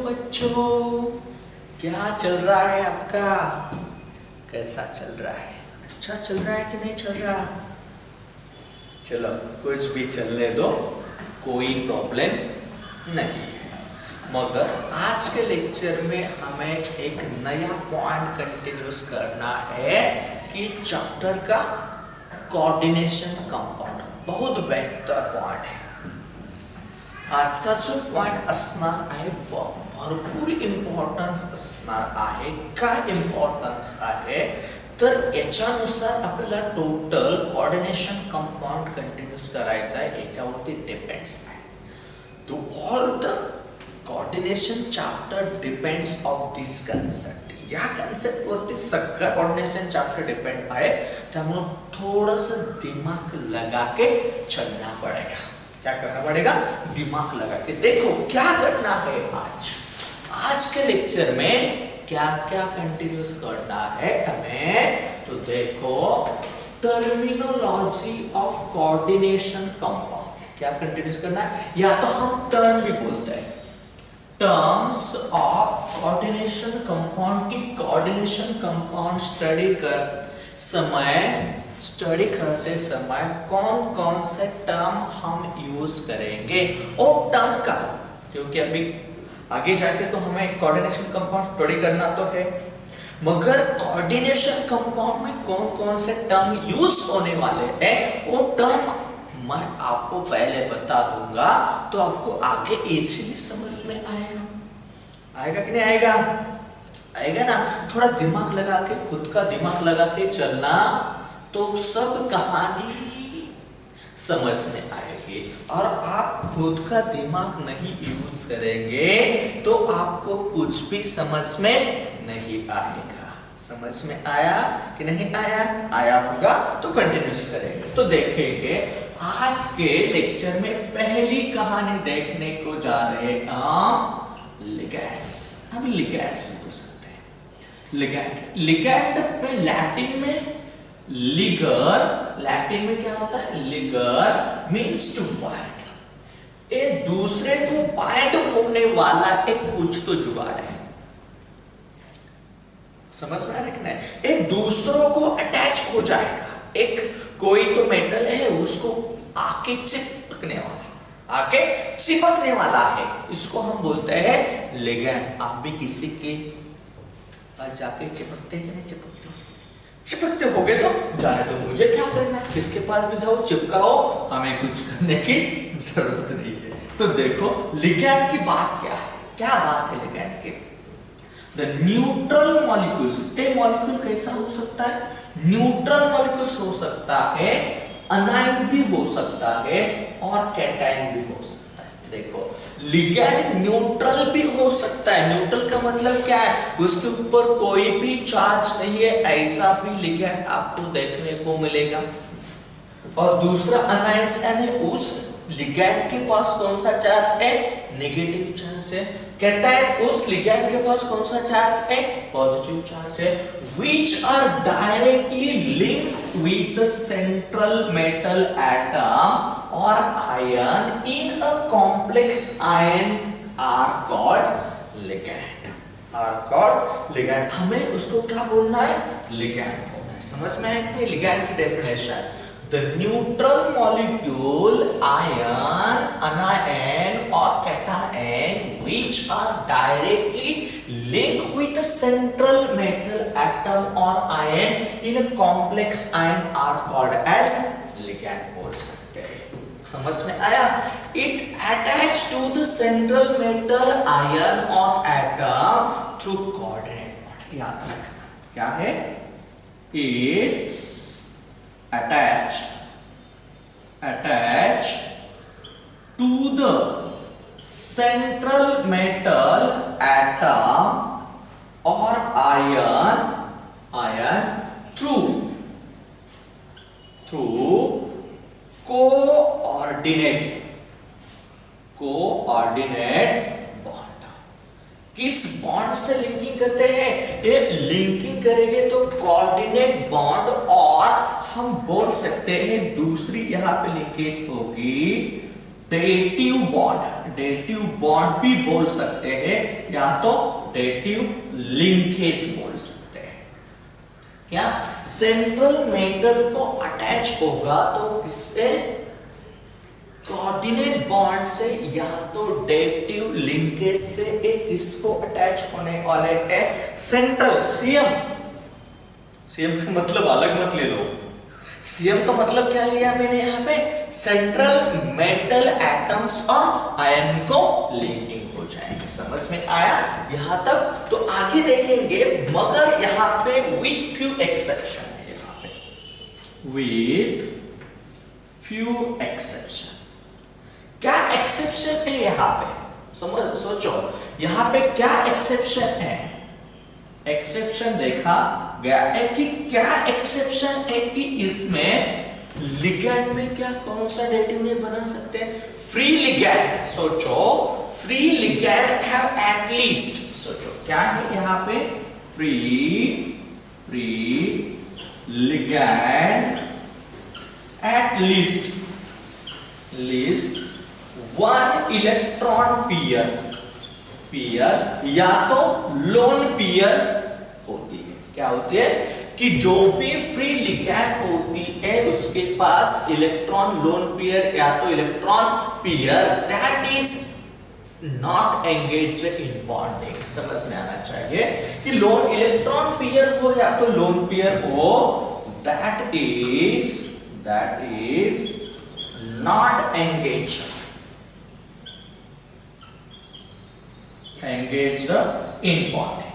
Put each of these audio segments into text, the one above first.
बच्चों, क्या चल रहा है आपका? कैसा चल रहा है? अच्छा चल रहा है कि नहीं चल रहा? चलो कुछ भी चलने दो, कोई प्रॉब्लम नहीं है। मगर आज के लेक्चर में हमें एक नया पॉइंट कंटिन्यूस करना है कि चैप्टर का कोऑर्डिनेशन कंपाउंड बहुत बेहतर पॉइंट है। आजचा जो पॉइंट असणार आहे भरपूर इम्पॉर्टन्स असणार आहे। काय इम्पॉर्टन्स आहे तर याच्यानुसार आपल्याला टोटल कोऑर्डिनेशन कंपाउंड कंटिन्यूस करायचा आहे, याच्यावरती डिपेंड्स आहे। तो all the coordination chapter depends of this concept. या कन्सेप्ट वरती सगळं कोऑर्डिनेशन चैप्टर डिपेंड आहे, त्यामुळे थोड़ा सा दिमाग लगा के चलना पड़ेगा। क्या करना पड़ेगा? दिमाग लगा के। देखो क्या करना है आज के लेक्चर में क्या क्या कंटिन्यूस करना है हमें। तो देखो टर्मिनोलॉजी ऑफ कोऑर्डिनेशन कंपाउंड क्या कंटिन्यूस करना है, या तो हम टर्म भी बोलते हैं, टर्म्स ऑफ कोऑर्डिनेशन कंपाउंड की कोऑर्डिनेशन कंपाउंड स्टडी करते समय कौन कौन से टर्म हम यूज करेंगे और टर्म का, क्योंकि अभी आगे जाके तो हमें कोऑर्डिनेशन कंपाउंड स्टडी करना तो है, मगर कोऑर्डिनेशन कंपाउंड में कौन कौन से टर्म यूज होने वाले हैं वो टर्म मैं आपको पहले बता दूंगा, तो आपको आगे इजीली समझ में आएगा कि नहीं आएगा? आएगा ना। थोड़ा दिमाग लगा के, खुद का दिमाग लगा के चलना, तो सब कहानी समझ में आएगी। और आप खुद का दिमाग नहीं यूज करेंगे तो आपको कुछ भी समझ में नहीं आएगा। समझ में आया कि नहीं आया? आया होगा तो कंटिन्यूस करेंगे। तो देखेंगे आज के लेक्चर में पहली कहानी देखने को जा रहे हैं लिगैंड्स। हम लिगैंड्स बोल सकते हैं। लिगैंड में लैटिन में लिगर, लैटिन में क्या होता है? Ligare means to bind. एक दूसरे को बाइंड होने वाला एक कुछ तो जुगाड़ है। समझ में आ रहा है कि नहीं? एक दूसरों को अटैच हो जाएगा। एक कोई तो मेटल है, उसको आके चिपकने वाला है, इसको हम बोलते हैं लिगैंड। आप भी किसी के पास जाके चिपकते कि नहीं चिपकते? चिपकते हो गए तो जाने दो, मुझे क्या करना है, किसके पास भी जाओ चिपकाओ, हमें कुछ करने की जरूरत नहीं है। तो देखो लिगैंड की बात क्या है, क्या बात है लिगैंड की। द न्यूट्रल मॉलिक्यूल्स, ये मॉलिक्यूल कैसा हो सकता है? न्यूट्रल मॉलिक्यूल्स हो सकता है, अनायन भी हो सकता है और कैटायन भी हो सकता है। देखो लिगैंड न्यूट्रल भी हो सकता है। न्यूट्रल का मतलब क्या है? उसके ऊपर कोई भी चार्ज नहीं है, ऐसा भी लिगैंड आपको देखने को मिलेगा। और दूसरा अनायन है, उस लिगैंड के पास कौन सा चार्ज है? नेगेटिव चार्ज है। कैटायन उस लिगैंड के पास कौन सा चार्ज है? पॉजिटिव चार्ज है। which are directly linked with the central metal atom or ion in a complex ion are called ligand। हमें उसको क्या बोलना है? लिगैंड बोलना है। समझ में आए थे लिगैंड की definition? The neutral molecule, ion, anion or cation which are directly linked with the central metal atom or ion in a complex ion are called as ligand बोल सकते हैं। समझ में आया? It attached to the central metal ion or atom through coordinate bond। याद रखना क्या है? It's attached to the central metal atom or ion through coordinate bond। किस बॉन्ड से लिंकिंग करते हैं? ये लिंकिंग करेंगे तो कोऑर्डिनेट बॉन्ड, और हम बोल सकते हैं दूसरी यहां पे लिंकेज होगी डेटिव बॉन्ड। डेटिव बॉन्ड भी बोल सकते हैं या तो डेटिव लिंकेज बोल सकते हैं। क्या सेंट्रल मेटल को अटैच होगा तो किससे? कोऑर्डिनेट बॉन्ड से या तो डेटिव लिंकेज से। एक इसको अटैच होने वाले है सेंट्रल सीएम। सीएम का मतलब अलग मत ले लो। सीएम का मतलब क्या लिया मैंने यहाँ पे? सेंट्रल मेटल एटम्स और आयन को लिंकिंग हो जाएंगे। समझ में आया यहां तक? तो आगे देखेंगे, मगर यहाँ पे विथ फ्यू एक्सेप्शन है। यहाँ पे विथ फ्यू एक्सेप्शन। क्या एक्सेप्शन है यहाँ पे? समझ सोचो यहाँ पे क्या एक्सेप्शन है? एक्सेप्शन देखा गया है कि क्या एक्सेप्शन है कि इसमें लिगैंड में क्या कौन सा डेटिव नहीं बना सकते? Free ligand. सोचो free ligand have at least. सोचो क्या है यहाँ पे? Free ligand at least one electron pair या तो लोन पेयर होती है। क्या होती है कि जो भी फ्री लिगैंड होती है उसके पास इलेक्ट्रॉन लोन पेयर या तो electron pair that is not engaged in bonding. समझ में आना चाहिए कि लोन इलेक्ट्रॉन पेयर हो या तो लोन पेयर हो, that is not engaged in bonding.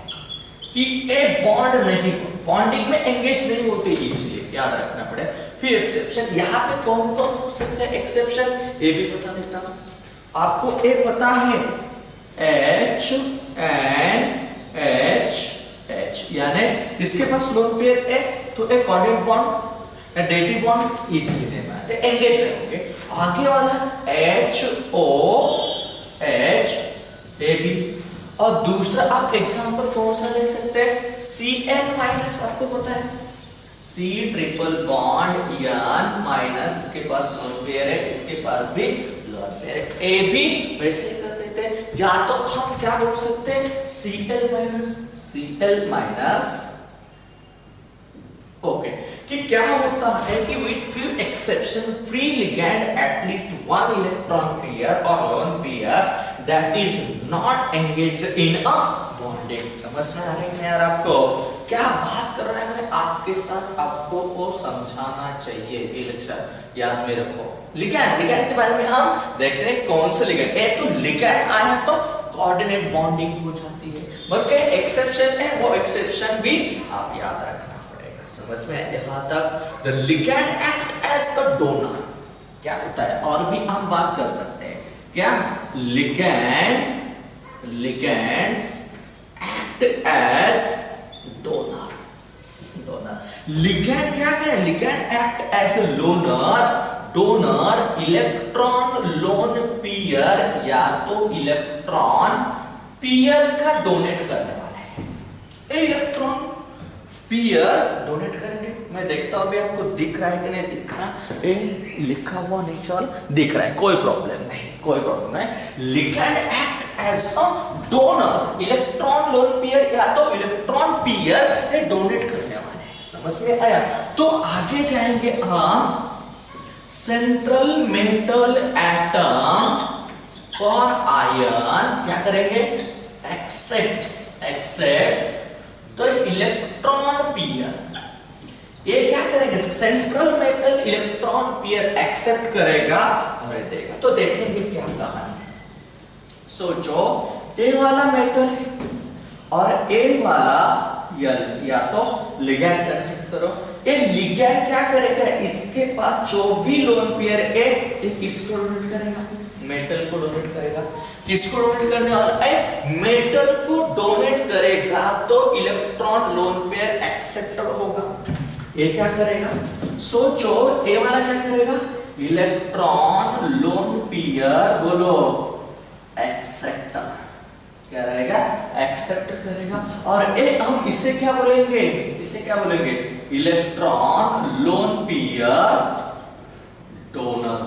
कि एक बॉन्ड नहीं, बॉन्डिंग में एंगेज नहीं होते, इसलिए याद रखना पड़े। फिर एक्सेप्शन यहाँ पे कौन कौन हो सकते हैं एक्सेप्शन? ये भी बता देता हूं आपको। एक पता है H एंड H यानी इसके पास लोन पेयर है तो एक कोऑर्डिनेट बॉन्ड या डेटिव बॉन्ड इजीली देना है, एंगेज रहेंगे। आगे वाला HO H ए बी। और दूसरा आप एग्जांपल कौन सा ले सकते हैं? Cn minus. आपको पता है C triple bond N minus, इसके पास लोन पेयर है, इसके पास भी लोन पेयर है। ए बी वैसे ही कर देते हैं। या तो हम क्या बोल सकते हैं? Cl minus. ओके कि क्या होता है कि with few exception free ligand at least one electron pair और lone pair that is not engaged in a bonding. समझ में आ रही है यार आपको? क्या बात कर रहा है मैं आपके साथ, आपको को समझाना चाहिए। ये लेक्चर याद में रखो। लिगैंड के बारे में हम देख रहे हैं कौन सा लिगैंड। एक तो लिगैंड आया तो कोऑर्डिनेट बॉन्डिंग हो जाती है, बल्कि एक्सेप्शन है वो एक्सेप्शन भी आप याद रखना। समझ में यहां तक? The ligand act as a donor. क्या होता है? और भी हम बात कर सकते हैं। क्या? Ligands act as donor. Ligand क्या है? Ligand act as a donor electron lone pair या तो इलेक्ट्रॉन पेयर का डोनेट करने वाला है। इलेक्ट्रॉन पेयर डोनेट करेंगे। मैं देखता हूं अभी आपको दिख रहा है कि नहीं दिख रहा? लिखा हुआ नहीं, चल दिख रहा है, कोई प्रॉब्लम नहीं। Ligand act as a donor electron lone pair या तो इलेक्ट्रॉन पेयर डोनेट करने वाले हैं। समझ में आया? तो आगे जाएंगे हम। सेंट्रल मेटल एटम और आयन क्या करेंगे? एक्सेप्ट तो इलेक्ट्रॉन पेयर ये क्या करेंगे? Central metal electron pair accept करेगा और देगा। तो देखेंगे क्या कहानी है। सोचो ए वाला मेटल है और ए वाला या तो लिगैंड कंसीडर करो। ये लिगैंड क्या करेगा? इसके पास जो भी लोन पेयर है ये किसको डोनेट करेगा? मेटल को डोनेट करेगा। किसको डोनेट करने वाला है? मेटल को डोनेट करेगा तो इलेक्ट्रॉन लोन पेयर एक्सेप्टर होगा। ये क्या करेगा? सोचो ए वाला क्या करेगा? इलेक्ट्रॉन लोन पेयर बोलो एक्सेप्टर। क्या रहेगा? एक्सेप्ट करेगा। और ए हम इसे क्या बोलेंगे? Electron lone pair donor.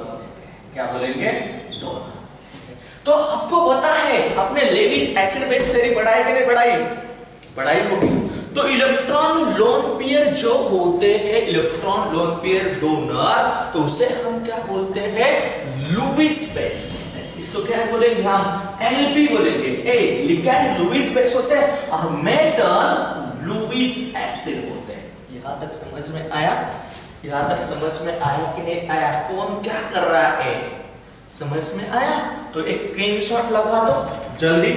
क्या बोलेंगे? डोनर। तो आपको पता है आपने लेविस एसिड बेस थ्योरी पढ़ाई कि नहीं पढ़ाई होगी। तो इलेक्ट्रॉन लोन पेयर जो होते हैं, इलेक्ट्रॉन लोन पेयर डोनर, तो उसे हम क्या बोलते हैं, लुईस बेस। इसको क्या बोलेंगे हम, एलबी बोलेंगे। लिगैंड लुईस बेस होते हैं और मेटल लुईस एसिड होते हैं। यहां तक समझ में आया? यहां तक समझ में आया कि नहीं आया? कौन क्या कर रहा है, समझ में आया? तो एक स्क्रीनशॉट लगा दो जल्दी,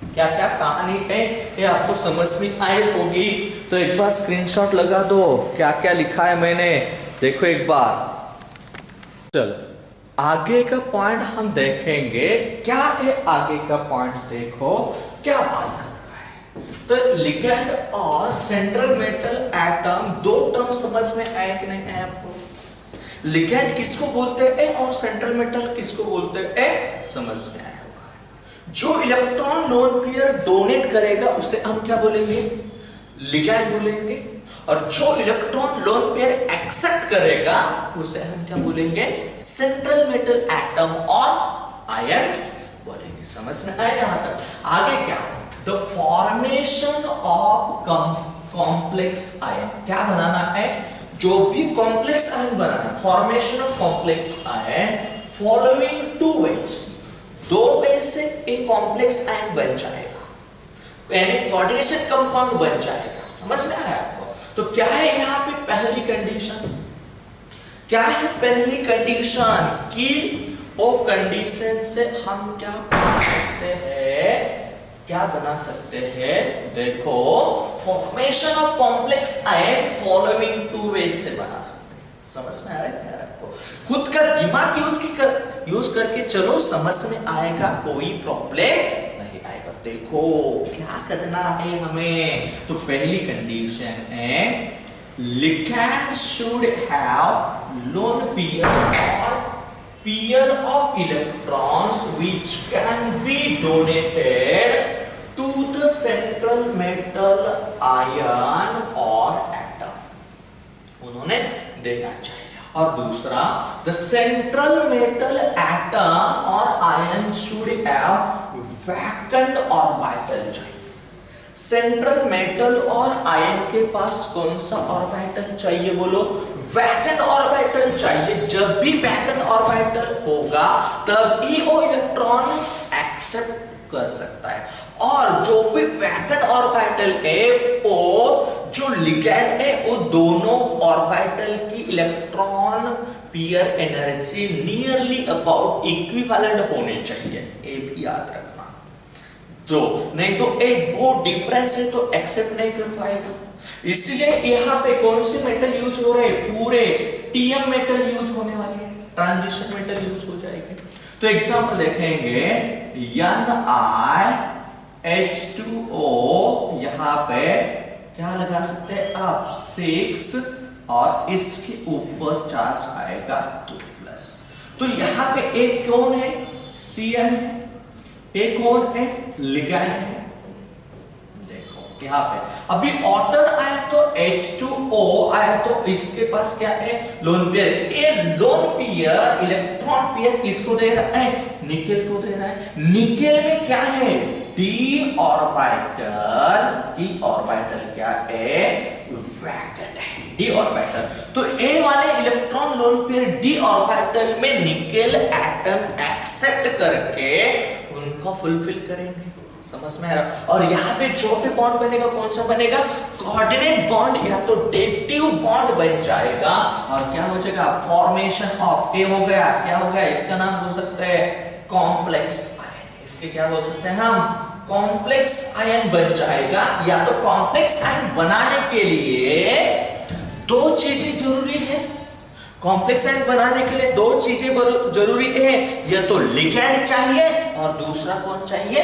क्या क्या कहानी है ये आपको समझ में आई होगी। तो एक बार स्क्रीनशॉट लगा दो, क्या क्या लिखा है मैंने, देखो एक बार। चलो आगे का पॉइंट हम देखेंगे, क्या है आगे का पॉइंट, देखो क्या बात कर रहा है। तो लिगैंड और सेंट्रल मेटल एटम, दो टर्म समझ में आए कि नहीं आए आपको? लिगैंड किसको बोलते हैं और सेंट्रल मेटल किसको बोलते हैं, समझ में आया होगा। जो इलेक्ट्रॉन लोन पेयर डोनेट करेगा उसे हम क्या बोलेंगे, लिगैंड बोलेंगे, और जो इलेक्ट्रॉन लोन पेयर एक्सेप्ट करेगा उसे हम क्या बोलेंगे, सेंट्रल मेटल एटम और आयंस बोलेंगे। समझ में आया यहां तक? आगे क्या, the formation of complex ion, क्या बनाना है, जो भी कॉम्प्लेक्स आयन बनाना, formation of complex ion following two ways, दो वे से एक कॉम्प्लेक्स आयन बन जाएगा, यानी कोऑर्डिनेशन कंपाउंड बन जाएगा। समझ में आया आपको? तो क्या है यहां पे पहली कंडीशन, क्या है पहली कंडीशन, कि वो कंडीशन से हम क्या बना सकते हैं, क्या बना सकते हैं, देखो formation of complex ion following two way से बना सकते हैं। समझ में आ रहा है आपको? खुद का दिमाग यूज करके चलो, समझ में आएगा, कोई प्रॉब्लम नहीं आएगा। देखो क्या करना है हमें, तो पहली कंडीशन है ligand should have lone pair और pair of electrons which can be donated to the central metal ion or atom, उन्होंने देना चाहिए। और दूसरा, द सेंट्रल मेटल एटम और ion should have vacant orbital चाहिए। सेंट्रल मेटल और आयन के पास कौन सा ऑर्बिटल चाहिए, बोलो, वैकेंट ऑर्बिटल चाहिए। जब भी वैकेंट ऑर्बिटल होगा तभी वो इलेक्ट्रॉन एक्सेप्ट कर सकता है। और जो भी वैकेंट ऑर्बिटल है, वो जो लिगैंड है, वो दोनों ऑर्बिटल की electron pair energy nearly about equivalent होनी चाहिए, ये भी याद रखना। जो नहीं तो एक बहुत डिफरेंस है तो एक्सेप्ट नहीं कर पाएगा। इसलिए यहाँ पे कौन से मेटल यूज हो रहे हैं, पूरे टीएम मेटल यूज होने वाली है, ट्रांजिशन मेटल यूज हो जाएंगे। तो एग्जांपल देखेंगे, NiH2O, यहां पे क्या लगा सकते हैं आप, 6, और इसके ऊपर चार्ज आएगा 2+। तो यहां पे एक कौन है, Cn है, एक कौन है, लिगैंड है। देखो यहां पे अभी ऑर्डर आया तो H2O आया, तो इसके पास क्या है, लोन पेयर। ये लोन पेयर इलेक्ट्रॉन पेयर किसको दे रहा है, निकेल को दे रहा है। निकेल में क्या है, d ऑर्बिटल, d ऑर्बिटल क्या है, वैकेंट है, d ऑर्बिटल। तो ए वाले electron lone pair d orbital में निकेल एटम एक्सेप्ट करके उनको फुलफिल करेंगे। समझ में आ रहा? और यहाँ पे जो भी बॉन्ड बनेगा कौन सा बनेगा, कोऑर्डिनेट बॉन्ड या तो डेटिव बॉन्ड बन जाएगा। और क्या हो जाएगा, फॉर्मेशन ऑफ, ए हो गया, क्या हो गया, इसका नाम बोल सकते हैं कॉम्प्लेक्स आयन। इसके क्या बोल सकते हैं हम, कॉम्प्लेक्स आयन बन जाएगा। या तो कॉम्प्लेक्स आयन बनाने के लिए दो चीजें जरूरी है, कॉम्प्लेक्स आयन बनाने के लिए दो चीजें जरूरी है, या तो लिगैंड चाहिए और दूसरा कौन चाहिए,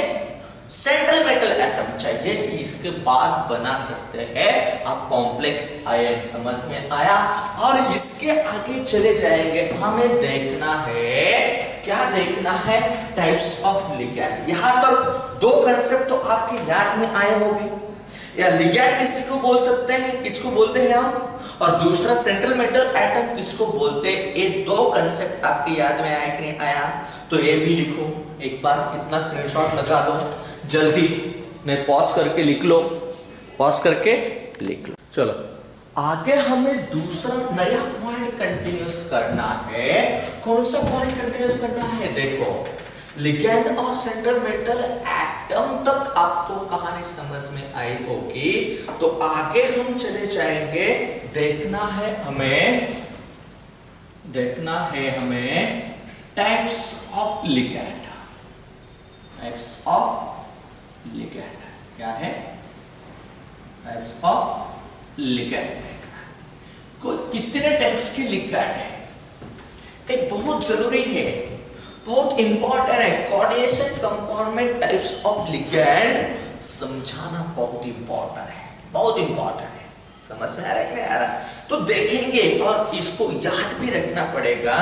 सेंट्रल मेटल एटम चाहिए। इसके बाद बना सकते हैं आप कॉम्प्लेक्स आयन। समझ में आया? और इसके आगे चले जाएंगे, हमें देखना है, क्या देखना है, टाइप्स ऑफ लिगैंड। यहां तक दो कंसेप्ट तो आपके याद में आए होंगे। या लिगैंड किसी को बोल सकते हैं, किसको बोलते हैं हम, और दूसरा सेंट्रल मेटल एटम किसको बोलते हैं। ये दो कंसेप्ट आपकी याद में आया कि नहीं आया, तो ये भी लिखो एक बार, इतना स्क्रीनशॉट लगा लो जल्दी, नहीं पॉज करके लिख लो, पॉज करके लिख लो। चलो आगे हमें दूसरा नया पॉइंट कंटिन्यूस करना है। कौन सा पॉइंट कंटिन्यूस करना है, देखो लिगैंड और सेंट्रल मेटल एटम तक आपको कहानी समझ में आई होगी, तो आगे हम चले जाएंगे। देखना है हमें types of ligand. Types of ligand क्या है, टाइप्स ऑफ लिगैंड। कितने टाइप्स के लिगैंड है, एक बहुत जरूरी है, बहुत इंपॉर्टेंट है। Coordination compound types of ligand समझाना बहुत इंपॉर्टेंट है, बहुत इंपॉर्टेंट है। समझ में आ रहा है कि नहीं आ रहा, तो देखेंगे और इसको याद भी रखना पड़ेगा।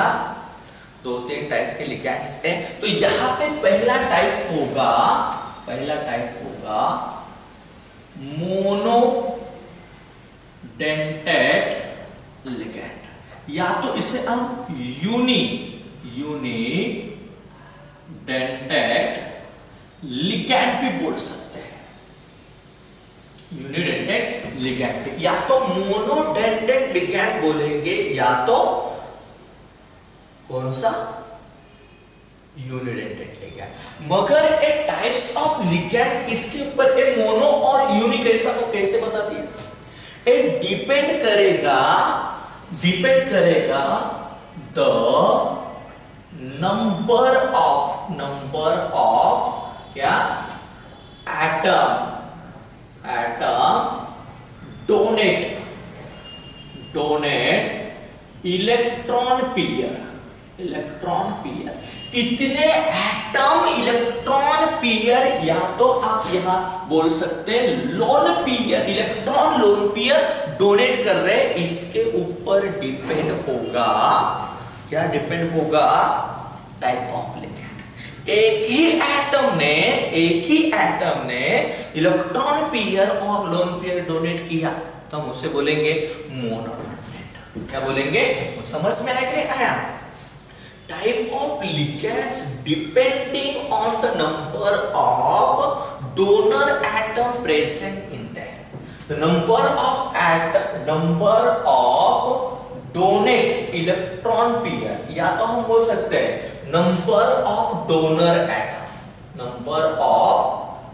2-3 टाइप के लिगैंड्स है, तो यहां पे पहला टाइप होगा मोनो डेंटेड लिगैंड, या तो इसे हम यूनी डेंटेड लिगैंड भी बोल सकते हैं। यूनिडेंटेड लिगैंड, या तो मोनोडेंटेड लिगैंड बोलेंगे, या तो कौन सा, यूनिडेंटेड लिगैंड। मगर एक टाइप्स ऑफ लिगैंड किसके ऊपर, एक मोनो और यूनि कैसे बता दिया, एक डिपेंड करेगा द नंबर ऑफ क्या, एटम डोनेट इलेक्ट्रॉन पेयर। कितने एटम इलेक्ट्रॉन पेयर, या तो आप यहां बोल सकते हैं lone pair, electron lone pair donate कर रहे, इसके ऊपर डिपेंड होगा, क्या डिपेंड होगा, टाइप ऑफ लिगैंड। एक ही एटम ने इलेक्ट्रॉन पेयर और लोन पेयर डोनेट किया, तो हम उसे बोलेंगे मोनोडेंटेड। क्या बोलेंगे, समझ में आया। Type of ligands depending on the number of donor atom present in them. The number of donate electron pair, या तो हम बोल सकते हैं number of donor atom, number of,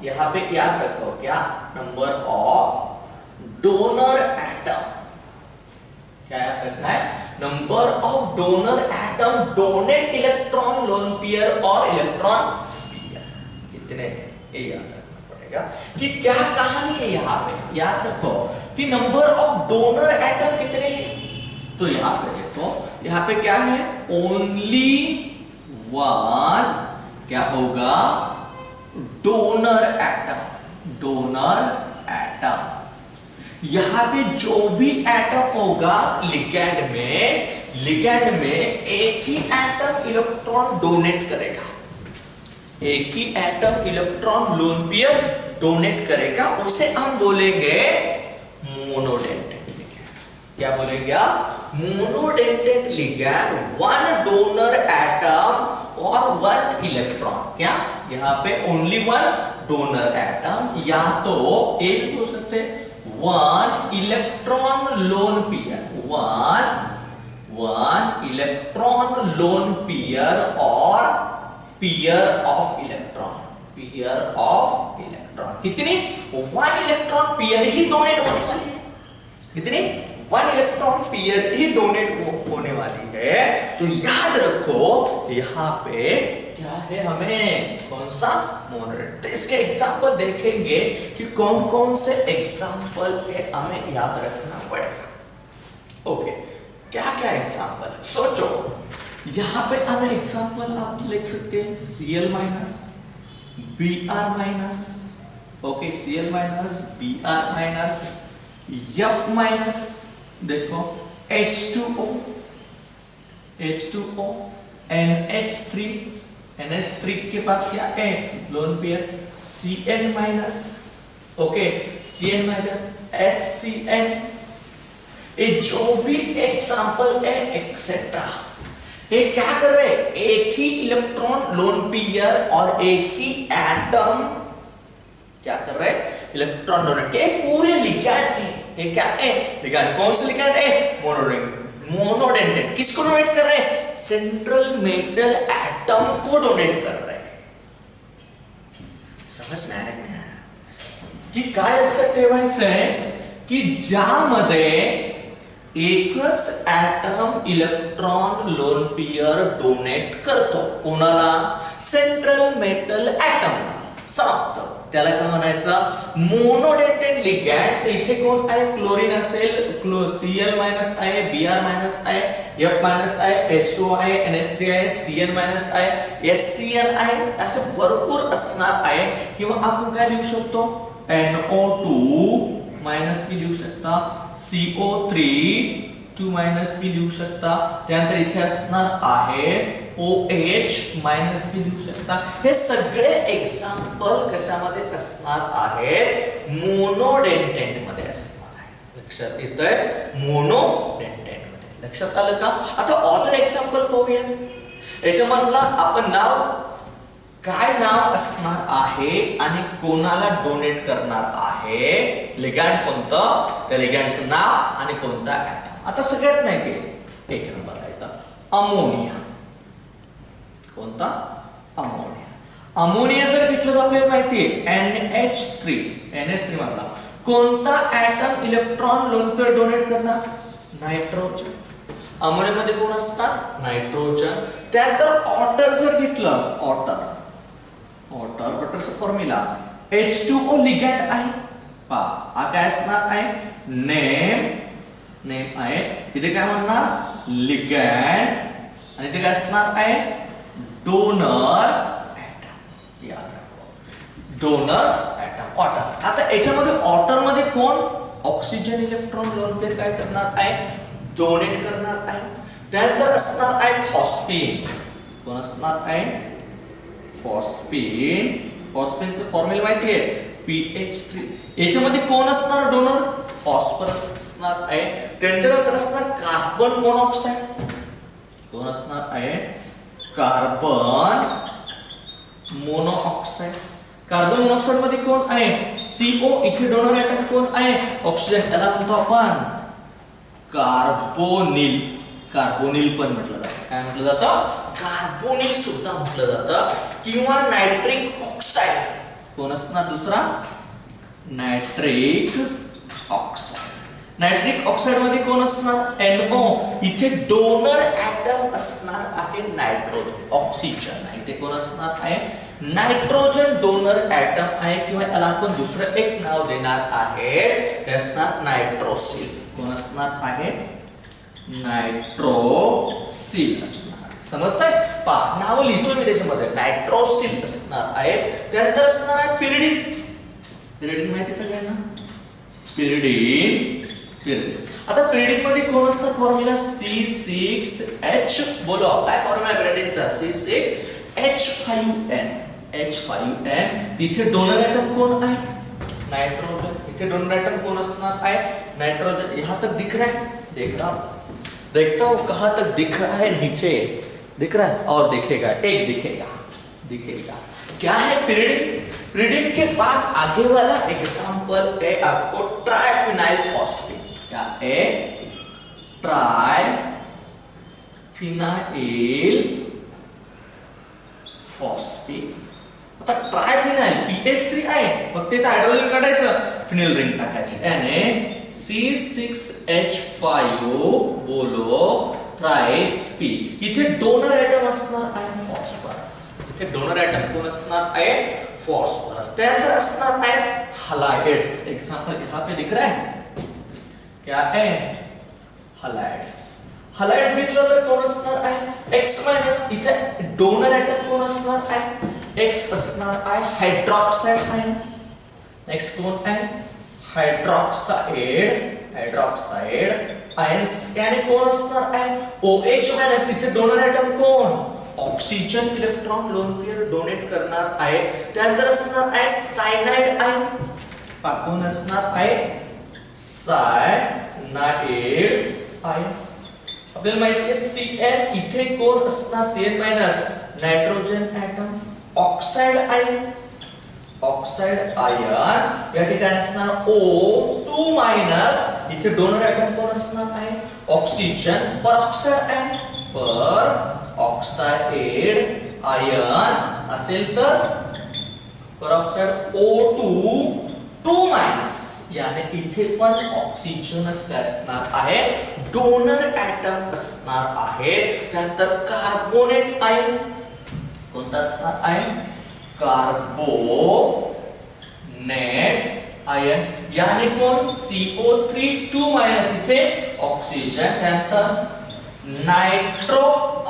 यहां पे याद रखो क्या, number of donor atom, क्या याद रखना है, number of donor atom donate electron lone pair और इलेक्ट्रॉन पेयर कितने हैं, ये याद रखना पड़ेगा कि क्या कहानी है। यहां पे याद रखो कि नंबर ऑफ डोनर एटम कितने हैं, तो यहां पे देखो, यहां पे क्या है, ओनली वन, क्या होगा, डोनर एटम। यहां पे जो भी एटम होगा लिगैंड में एक ही एटम इलेक्ट्रॉन डोनेट करेगा, एक ही atom electron lone pair donate करेगा, उसे हम बोलेंगे मोनोडेंटेड लिगैंड। क्या बोलेंगे आप, monodentate ligand, one donor atom और वन इलेक्ट्रॉन। क्या यहां पे ओनली वन डोनर एटम, या तो एक बोल सकते हैं one electron lone pair, one electron lone pair और पेयर ऑफ इलेक्ट्रॉन, कितनी, वन इलेक्ट्रॉन पेयर ही डोनेट होने वाली है, कितनी, वन इलेक्ट्रॉन पेयर ही डोनेट होने वाली है। तो याद रखो यहां पे क्या है, हमें कौन सा, मोनोडेंटेड। तो इसके एग्जांपल देखेंगे कि कौन कौन से एग्जांपल है हमें याद रखना पड़ेगा। ओके, क्या क्या एग्जांपल है, सोचो। यहां पे हमें एग्जांपल आप लिख सकते हैं Cl minus, Br minus, okay, Cl minus, Br minus, F minus, देखो H2O, NH3 के पास क्या है, lone pair, Cn minus, okay, Cn minus, HCN, ये जो भी एग्जाम्पल है एक्सेट्रा, ये क्या कर रहे हैं, एक ही इलेक्ट्रॉन लोन पेयर और एक ही एटम क्या कर रहे हैं, इलेक्ट्रॉन डोनेट के पूरे लिगैंड है। ये क्या है, लिगैंड। कौन से लिगैंड है, मोनोडेंटेट। किसको डोनेट कर रहे हैं, सेंट्रल मेटल एटम को डोनेट कर रहे हैं। समझ में आया नाही की काय लक्षात ठेवायचं आहे की ज्यामध्ये एकच atom electron lone pair donate करतो, कोणाला, सेंट्रल मेटल एटमला। समाप्त। त्याला काय म्हणायचं, मोनोडेंटेट लिगॅंड। इथे कोण आहे, क्लोरीन असेल, Cl- आहे, Br- आहे, F- आहे, H2 आहे, NH3 आहे, Cn- आहे, SCN आहे, असे भरपूर असणार आहे। किंवा आपण काय लिहू शकतो, NO2 मायनस बी लिहू शकता, CO3 2 मायनस बी लिहू शकता, त्यानंतर इथे असणार आहे OH मायनस बी लिहू शकता। हे सगळे एक्झाम्पल कशामध्ये असणार आहेत, मोनोडेंटेट मध्ये असणार आहे। लक्षात येतंय, मोनोडेंटेट मध्ये। लक्षात आलं का? आता ऑथर एक्झाम्पल पाहूया। याच्यामधला आपण नाव, काय नाव असणार आहे आणि कोणाला डोनेट करणार आहे, लिगॅंड कोणतं, त्या लिगॅंडचं नाव आणि कोणता एटम। आता सगळ्यात माहिती आहे, एक नंबर आहे अमोनिया। कोणता, अमोनिया। अमोनिया जर घेतलं तर आपल्याला माहिती आहे NH3 मधला कोणता atom electron lone pair donate करणार, नायट्रोजन। अमोनियामध्ये कोण असतात, नायट्रोजन। त्यानंतर ऑटर जर घेतलं, ऑटरचं फॉर्म्युला H2O लिगॅंड आहे, हा काय असणार आहे, नेम आहे, इथे काय म्हणणार, लिगॅंड, आणि इथे काय असणार आहे, डोनर एटम। याद राखो, डोनर एटम, ऑटर। आता याच्यामध्ये ऑटर मध्ये कोण, ऑक्सिजन इलेक्ट्रॉन लोन पेयर काय करणार आहे, डोनेट करणार आहे। त्यानंतर असणार आहे फॉस्फीन, कोण असणार आहे, फॉस्फीनचं फॉर्म्युला माहिती आहे, PH3। याच्यामध्ये कोण असणार, डोनर, फॉस्फरस असणार आहे। त्याच्यानंतर असणार कार्बन मोनॉक्साइड, कोण असणार आहे, कार्बन मोनॉक्साइड। कार्बन मोनॉक्साइड मध्ये कोण आहे, CO, इथे डोनर एटम कोण आहे, ऑक्सिजन, त्याला म्हणतो आपण कार्बोनिल। कार्बोनिल पण म्हटलं जातं, काय म्हटलं जातं, कार्बोनिल सुद्धा म्हटलं जातं। किंवा नायट्रिक ऑक्साइड, कोण असणार दुसरा, नायट्रिक ऑक्साइड। नायट्रिक ऑक्साइड मध्ये कोण असणार, NO, इथे डोनर एटम असणार आहे नायट्रोजन, ऑक्सिजन, इथे कोण असणार आहे, नायट्रोजन डोनर एटम आहे। किंवा याला आपण दुसरं एक नाव देणार आहे, ते असणार नायट्रोसिल। कोण असणार आहे, नायट्रोसिल असणार। समजतंय, पहा नाव लिहितोय मी त्याच्यामध्ये, नायट्रोसिल असणार आहे। त्यानंतर असणार आहे पिरिडीन। पिरिडीन माहिती सगळ्यांना, पिरिडीन। आता पिरिडीन मध्ये कोण असतं, फॉर्म्युला C6H, बोलो काय फॉर्म्युला पिरिडीनचा, C6H5N। तिथे डोनर एटम कोण आहे, नाइट्रोजन। इथे डोनर एटम कौन असणार आहे, नाइट्रोजन। यहां तक दिख रहा है, देख रहा हूं, देखता हूं कहां तक दिख रहा है, नीचे दिख रहा है और दिखेगा, एक दिखेगा, दिखेगा। क्या है पिरिडिन? पिरिडिन के बाद आगे वाला एग्जांपल है आपको ट्राइफिनाइल फॉस्फेट। क्या है? Triphenyl phosphate. आता ट्रायफिनाइल PH3 आहे, फक्त इथे हायड्रोजन काढायचं, फिनाइल रिंग टाकायची, याने C6H5 बोलो थ्राइस P। इथे डोनर एटम असणार आहे फॉस्फरस। इथे डोनर एटम कोण असणार आहे, फॉस्फरस। त्यानंतर असणार आहे हलाइड्स। एग्जांपल यहां पे दिख रहा है, क्या है? हलाइड्स। हलाइड्स घेतलं तर कोण असणार आहे, X मायनस। इथे डोनर एटम कोण असणार आहे, X असणार आहे हायड्रॉक्साइड आयन्स। नेक्स्ट कोण आहे, हायड्रॉक्साइड, हायड्रॉक्साइड आयन्स। याने कोण असणार आहे, OH मायनस। इथे डोनर एटम कोण, oxygen electron lone pair donate करणार आहे। त्यानंतर असणार आहे सायनाइड आयन। कोण असणार आहे, सायनाइड नाइट आयन. आपल्याला माहिती आहे Cn इथे कोण असणार Cn minus nitrogen atom oxide ion. Oxide ion या ठिकाणी असणार O2 मायनस इथे डोनर ऍटम कोण असणार आहे ऑक्सिजन परऑक्साइड आयन. पर ऑक्साइड आयन असेल तर परऑक्साइड O2 2 मायनस याने इथे पण ऑक्सिजनच काय असणार आहे डोनर ऍटम असणार आहे. त्यानंतर कार्बोनेट आयन कोणता असणार आहे कार्बोनेट आयन याने कोण CO3 2 मायनस इथे ऑक्सिजन. त्यानंतर नायट्रो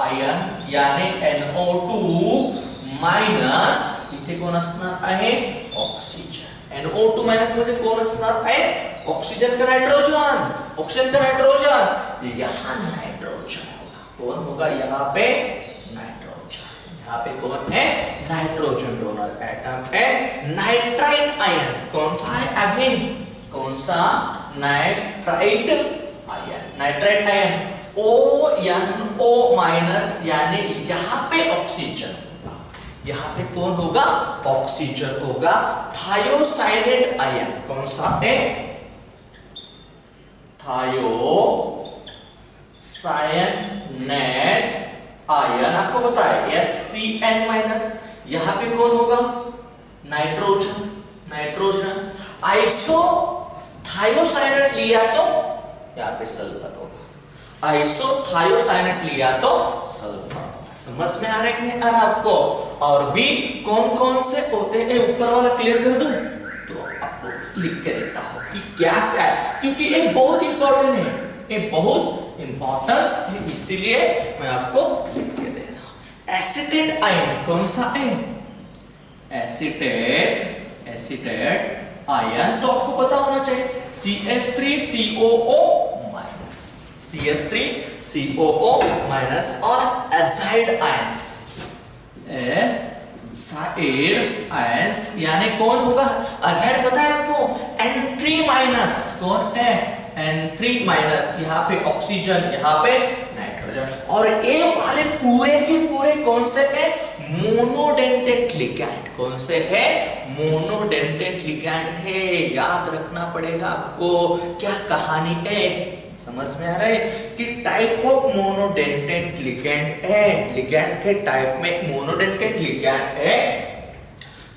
आयन याने NO2 मायनस इथे कोण असणार आहे ऑक्सिजन. NO2 माइनस मध्ये कौन असणार आहे ऑक्सीजन का नाइट्रोजन. ऑक्सीजन का नाइट्रोजन यहाँ नाइट्रोजन होगा. कौन होगा यहाँ पे नाइट्रोजन. यहाँ पे कौन है नाइट्रोजन डोनर एटम है. नाइट्राइट आयन कौन सा है अभी कौन सा nitrite ion. Nitrite ion ONO minus यानी यहाँ पे ऑक्सीजन. यहां पे कौन होगा ऑक्सीजन होगा. थायोसाइनेट आयन कौन सा है थायोसाइनेट आयन आपको पता है SCN माइनस. यहां पे कौन होगा नाइट्रोजन. नाइट्रोजन आइसो थायोसाइनेट लिया तो यहां पे सल्फर होगा. आइसो थायोसाइनेट लिया तो सल्फर. समझ में आ रहा है कि नहीं आ रहा आपको. और भी कौन कौन से होते हैं ऊपर वाला क्लियर कर दूं तो आपको लिख के देता हूं कि क्या क्या है क्योंकि ये बहुत इंपॉर्टेंट है. ये बहुत इंपॉर्टेंस है इसीलिए मैं आपको लिख के दे रहा हूं. एसीटेट आयन कौन सा है एसीटेट आयन तो आपको पता होना चाहिए CH3COO माइनस CH3COO माइनस और एजाइड आयंस एजाइड आयंस यानी कौन होगा एजाइड पता है आपको N3 माइनस. कौन है N3 माइनस. यहाँ पे ऑक्सीजन यहाँ पे नाइट्रोजन. और ये वाले पूरे के पूरे कौन से है मोनोडेंटेट लिगैंड. कौन से है मोनोडेंटेट लिगैंड है. याद रखना पड़ेगा आपको क्या कहानी है. समझ में आ रहा है कि टाइप ऑफ मोनोडेंटेट लिगैंड है. लिगैंड के टाइप में मोनोडेंटेट लिगैंड है.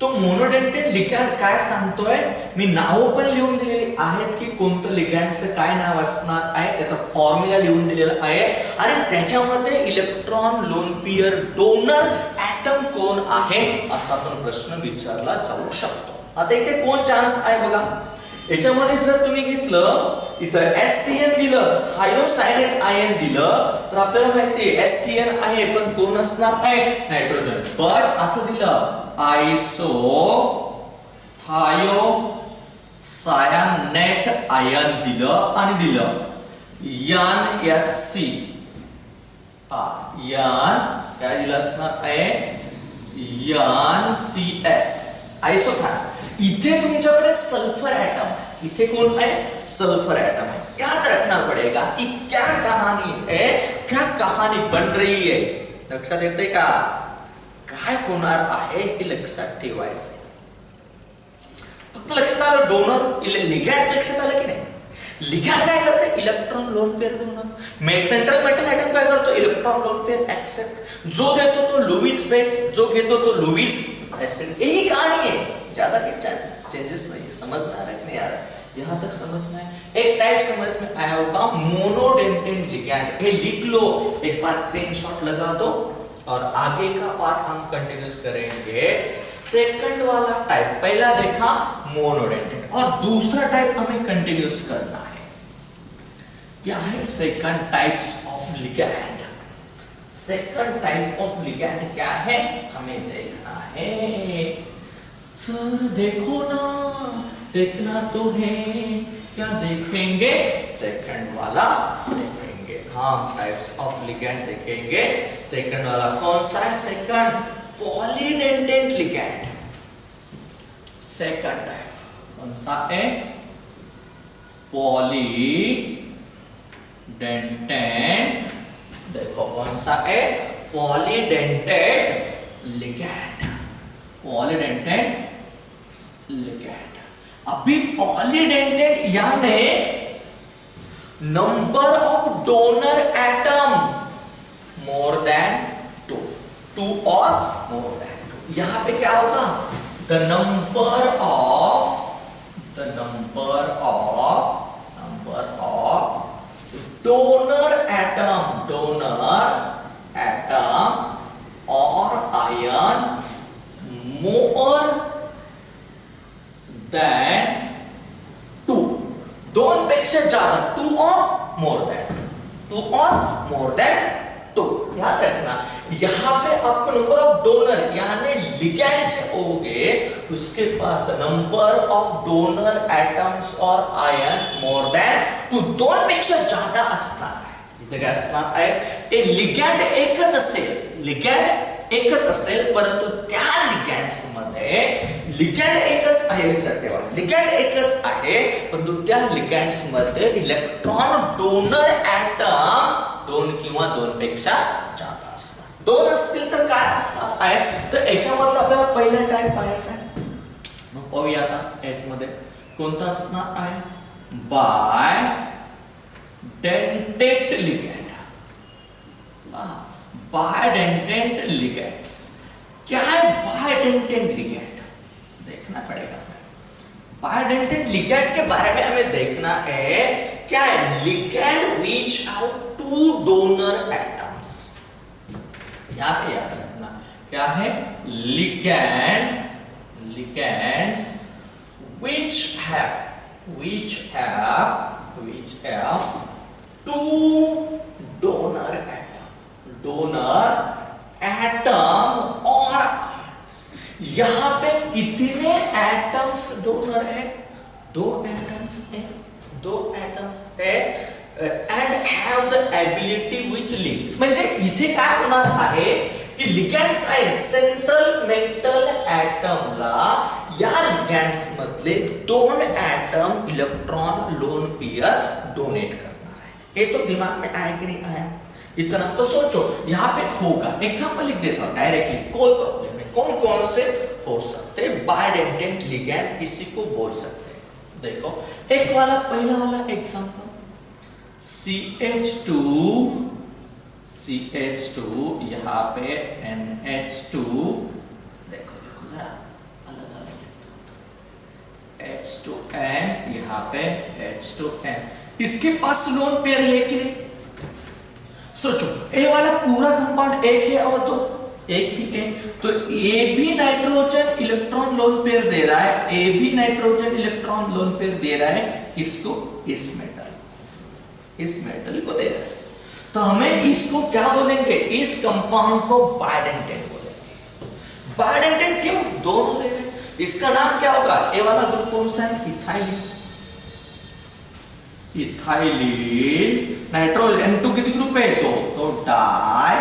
तो मोनोडेंटेट लिगॅंड काय सांगतोय मी नाव पण लिहून दिलेली आहेत की कोणतं लिगॅंडचं काय नाव असणार आहे त्याचा फॉर्म्युला लिहून दिलेला आहे आणि त्याच्यामध्ये electron lone pair donor atom कोण आहे असा पण प्रश्न विचारला जाऊ शकतो. आता इथे कोण चान्स आहे बघा. याच्यामध्ये जर तुम्ही घेतलं इथं SCN दिलं थायोसायनेट आयन दिलं तर आपल्याला माहिती आहे SCN आहे पण कोण असणार आहे नायट्रोजन. पण असं दिलं आयसो थायोसायनेट आयन दिलं आणि दिलं NSC काय दिलं असणार आहे NCS आयसोथाय. इथे तुमच्याकडे सल्फर एटम है. इथे कौन है सल्फर एटम है. याद रखना पड़ेगा कि क्या कहानी है क्या कहानी बन रही है. लक्षात येते का काय होणार आहे हे लक्षात ठेवायचं. फक्त लक्षात आलं डोनर लिगॅंड लक्षात आलं की नाही. लिगॅंड काय करते electron lone pair donor. Central metal atom काय करतो इलेक्ट्रॉन लोन पेयर एक्सेप्ट. जो देतो तो लुईस बेस जो घेतो तो लुईस एसिड. यही कहानी है ज्यादा चेंजेस नहीं है. समझ में आ रहा है नहीं आ रहा. यहां तक समझ में आया. एक टाइप समझ में आया होगा मोनोडेंटेट लिगैंड. ये लिख लो एक बार स्क्रीनशॉट लगा दो और आगे का पार्ट हम कंटिन्यूस करेंगे. सेकंड वाला टाइप पहला देखा मोनोडेंटेट और दूसरा टाइप हमें कंटिन्यूस करना है. क्या है second types of ligand. Second type of ligand क्या है हमें देखना है. सर देखो ना देखना तो है क्या देखेंगे सेकंड वाला देखेंगे. हाँ टाइप्स ऑफ लिगैंड देखेंगे. सेकंड वाला कौन सा है second polydentate ligand. Second type कौन सा है पॉलीडेंटेट डेंटेंट, देखो कौन सा है, पॉलीडेंटेट लिगैंड, पॉलीडेंटेट लिगैंड। अभी पॉलीडेंटेट यानी number of donor atom more than 2 और मोर देन 2। यहां पे क्या होगा, the number of donor atom or ion more than 2, दोन पेक्षा ज्यादा, 2 और more than 2। याद रखना, यहां पे आपको नंबर ऑफ डोनर यानी लिगैंड्स होंगे, उसके पास नंबर ऑफ डोनर एटम्स और आयन्स मोर देन 2, दोन पेक्षा ज्यादा असणार आहे। इथे काय असणार आहे, ए लिगॅंड एकच असेल परंतु त्या लिगॅंड्स मध्ये लिगॅंड एकच आहे, लक्षात ठेवा, लिगॅंड एकच आहे परंतु त्या लिगॅंड्स मध्ये इलेक्ट्रॉन डोनर एटम 2 किंवा 2 पेक्षा जास्त असतात। 2 असतील तर काय असणार आहे, तर याच्यामधला आपल्याला पहिला टाइप पाहायचा आहे। मग पाहूया आता याच्यामध्ये कोणता असणार आहे, बायडेंटेट लिगॅंड। बायडेंटेट लिगैंड्स क्या है, बायडेंटेट लिगैंड देखना पड़ेगा। बायडेंटेट लिगैंड के बारे में हमें देखना है, क्या है, ligand which have 2 donor atoms. यहां पे याद रखना क्या है, ligands which have 2 donor atom और आयंस। यहां पे कितने एटम्स डोनर है, 2 एटम्स है and have the ability with link. म्हणजे इथे काय होणार आहे की लिगॅंड्स आहे, सेंट्रल मेटल एटमला या लिगॅंड्स मधले 2 atom electron lone pair donate करणार है। ये तो दिमाग में आया कि नहीं आया, इतना तो सोचो। यहां पे होगा, एग्जांपल लिख देता हूं डायरेक्टली, कोई प्रॉब्लम नहीं। कौन कौन से हो सकते बायडेंटेट लिगैंड, किसी को बोल सकते हैं। देखो एक वाला, पहला वाला एग्जांपल CH2, यहां पे NH2, देखो जरा अलग H2N, यहां पे H2N, इसके पास लोन पेयर है कि नहीं, सोचो। ए वाला पूरा कंपाउंड एक है और 2 एक ही है, तो ए भी नाइट्रोजन इलेक्ट्रॉन लोन पेयर दे रहा है, ए भी नाइट्रोजन इलेक्ट्रॉन लोन पेयर दे रहा है, किसको, इस मेटल को दे रहा है। तो हमें इसको क्या बोलेंगे, इस कंपाउंड को बायडेंटेट बोलेंगे। बायडेंटेट क्यों, दोनों दे रहे हैं, इसका नाम क्या होगा, ए वाला ग्रुप कौन सा है, इथाइलिन। नाइट्रोजन N2 कितने ग्रुप है, तो डाई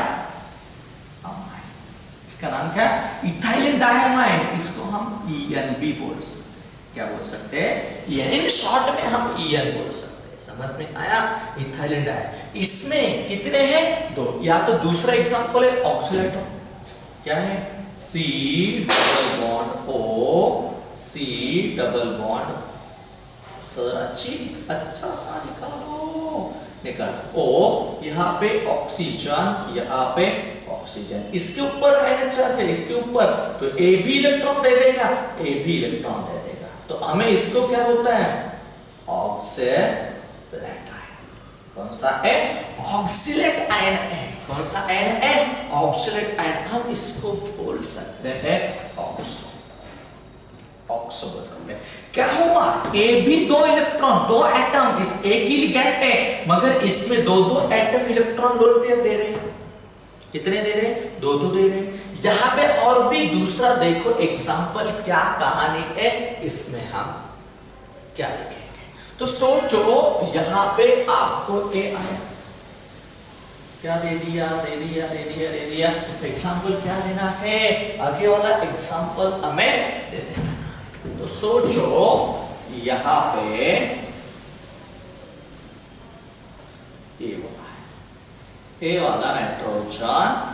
अमाइन, इसका नाम क्या, इथाइलिन डायमाइन। इसको हम EN भी बोल सकते हैं, क्या बोल सकते हैं, EN। इन शॉर्ट में हम EN बोल सकते हैं, समझ में आया, इथाइलिन डाई। इसमें कितने हैं, 2। या तो दूसरा एग्जांपल है ऑक्सीलेटर, क्या है, C double bond O, C double bond, अच्छा सा निकालो O, यहाँ पे ऑक्सीजन, यहाँ पे ऑक्सीजन, इसके ऊपर आयन चार्ज है, इसके ऊपर, तो A भी इलेक्ट्रॉन दे देगा, तो हमें इसको क्या बोलता है, ऑक्सीलेट आयन। कौन सा है, ऑक्सीलेट आयन है, कौन सा आयन है, ऑक्सीलेट आयन। हम इसको बोल सकते हैं ऑक्सो बोल सकते हैं। क्या हुआ, ए भी 2 इलेक्ट्रॉन, 2 एटम, इस एक ही लिगैंड है मगर इसमें 2 एटम इलेक्ट्रॉन लोन पेयर दे रहे हैं। कितने दे रहे हैं, 2 दे रहे हैं। यहां पे और भी दूसरा देखो एग्जांपल, क्या कहानी है, इसमें हम क्या लिखेंगे। तो सोचो यहां पे आपको ए आया, क्या दे दिया, एग्जांपल क्या देना है, आगे वाला एग्जांपल हमें दे देना। तो सोचो यहां पे ए वाला नाइट्रोजन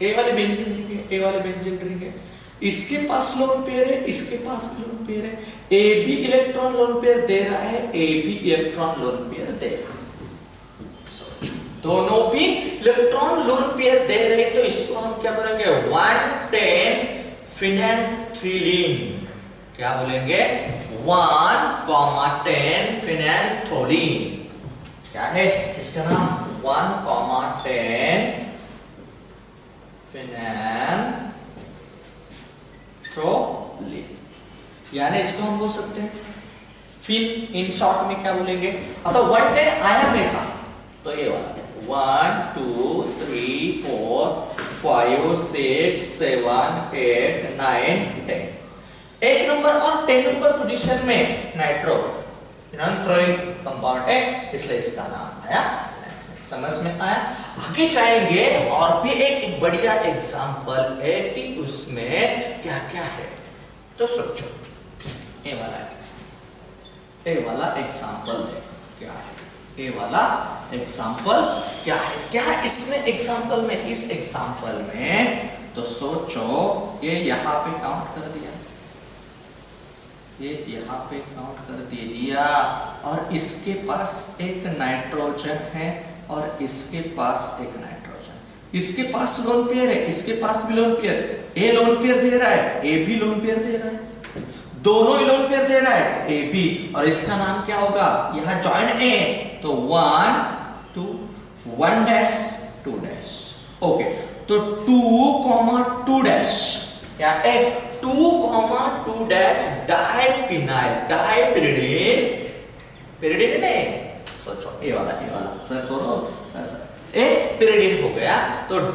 ए वाले बेंजीन रिंग है, ए वाले बेंजीन रिंग है, इसके पास लोन पेयर है, इसके पास भी लोन पेयर है, ए भी इलेक्ट्रॉन लोन पेयर दे रहा है, ए भी इलेक्ट्रॉन लोन पेयर दे रहा है। सोचो, दोनों भी इलेक्ट्रॉन लोन पेयर दे रहे हैं, तो इसको हम क्या बोलेंगे? 110 फिनेंथ्रीलीन। क्या बोलेंगे? 1,10 फिनेंथ्रोलीन। क्या है इसका नाम? 1,10 फिनेंथ्रोलीन। यानी इसको हम बोल सकते हैं फिन। इन शॉर्ट में क्या बोलेंगे? अब तो 110 आया कैसा? तो ये वाला 1 2 3 4 5 6 7 8 9 10। एक नंबर और 10 नंबर पोजीशन में नाइट्रोजन कंपाउंड है, इसलिए इसका नाम आया। समझ में आया? आगे जाएंगे और भी एक बढ़िया एग्जांपल है कि उसमें क्या क्या है। तो सोचो, ए वाला एग्जांपल देखो क्या है। ए वाला एग्जांपल क्या है? क्या इसमें एग्जांपल में, इस एग्जांपल में तो सोचो, ये यहां पे काउंट कर दिया, ये यहां पे काउंट कर दिया, और इसके पास एक नाइट्रोजन है और इसके पास एक नाइट्रोजन, इसके पास लोन पेयर है, इसके पास भी लोन पेयर, ए लोन पेयर दे रहा है, ए भी लोन पेयर दे रहा है, दोनों ही लोन पेयर दे रहा है, ए बी, और इसका नाम क्या होगा? यहां जॉइन ए, तो 1 2 1 डैश 2 डैश। ओके, तो 2, 2 डैश, क्या है? 2, 2 डैश डाइफिनाइल, डाइपिरिडिन, पिरिडिन है। सोचो, ए वाला सर, सोरो सर, ए पिरिडिन हो गया, तो 2,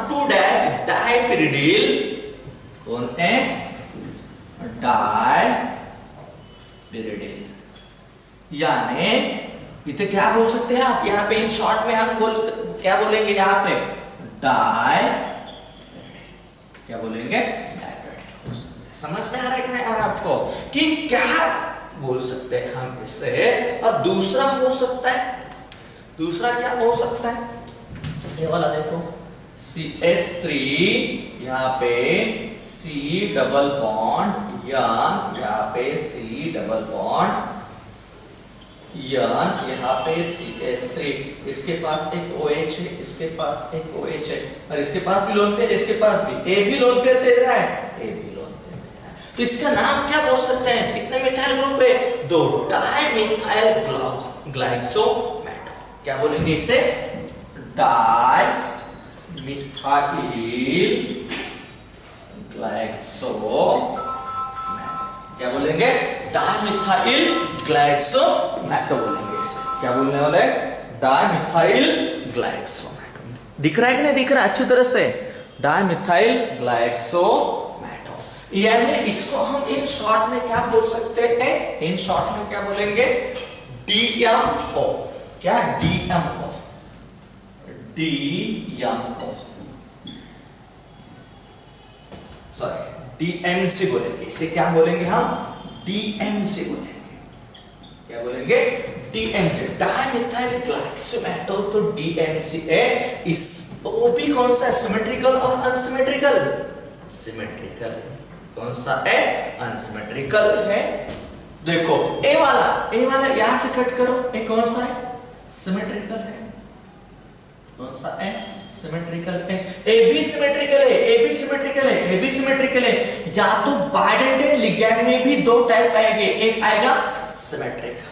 2 डैश डाइपिरिडिल कौन है? डाइपिरिडिल। यानी इसे क्या बोल सकते हैं आप? यहाँ पे इन शॉर्ट में हम क्या बोलेंगे? यहाँ पे क्या बोलेंगे? डाइपिरिडिल। समझ में आ रहा है कि नहीं आ रहा आपको कि क्या बोल सकते हैं हम इसे? और दूसरा हो सकता है, दूसरा क्या हो सकता है? ये वाला देखो, CH3, यहाँ पे C डबल बॉन्ड यन, यहाँ पे C डबल बॉन्ड यन, यहाँ पे CH3, इसके पास एक OH है, इसके पास एक OH है, और इसके पास भी लोन पेयर, इसके पास भी, ए भी लोन पेयर दे रहा है, ए भी लोन पेयर दे रहा है, तो इसका नाम क्या बोल सकते हैं? कितने मिथाइल ग्रुप है? 2 डाइमिथाइल ग्लाइसोमेट। क्या बोलेंगे इसे? डाइमिथाइल ग्लाइसोमेट। क्या बोलेंगे? डाइमिथाइल ग्लाइसोमेटो बोलेंगे इसे। क्या बोलने वाले? डाइमिथाइल ग्लाइसोमेटो। दिख रहा है कि नहीं दिख रहा है अच्छी तरह से? डाइमिथाइल ग्लाइसोमेटो। यानी इसको हम इन शॉर्ट में क्या बोल सकते हैं? इन शॉर्ट में क्या बोलेंगे? DMO। क्या? DMO, DMO, सॉरी DMC बोलेंगे इसे। क्या बोलेंगे हम? DMC बोलेंगे। क्या बोलेंगे? DMC, dimethyl glyoximato. तो DMC है। इस वो भी कौन सा? सिमेट्रिकल और अनसिमेट्रिकल? सिमेट्रिकल। कौन सा है? अनसिमेट्रिकल है। देखो, ए वाला यहां से कट करो, ए कौन सा है? सिमेट्रिकल है। कौन सा है? सिमेट्रिकल है। ए भी सिमेट्रिकल है, ए भी सिमेट्रिकल है, ए भी सिमेट्रिकल है। या तो बाइडेंटेड लिगैंड में भी दो टाइप आएंगे, एक आएगा सिमेट्रिकल,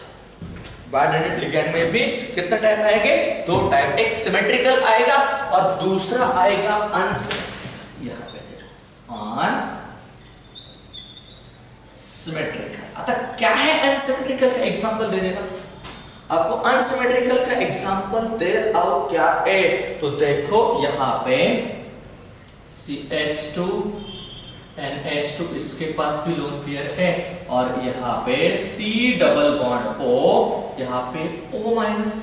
बाइडेंटेड लिगैंड में भी कितना टाइप आएंगे? दो टाइप, एक सिमेट्रिकल आएगा और दूसरा आएगा अनसिमेट्रिकल। यहां पे अनसिमेट्रिकल। अतः क्या है अनसिमेट्रिकल का एग्जांपल दे देना आपको। अनसिमेट्रिकल का एग्जांपल दे आओ क्या है? तो देखो यहां पे CH2 NH2, इसके पास भी लोन पेयर है, और यहाँ पे C डबल बॉन्ड O, यहाँ पे O माइनस।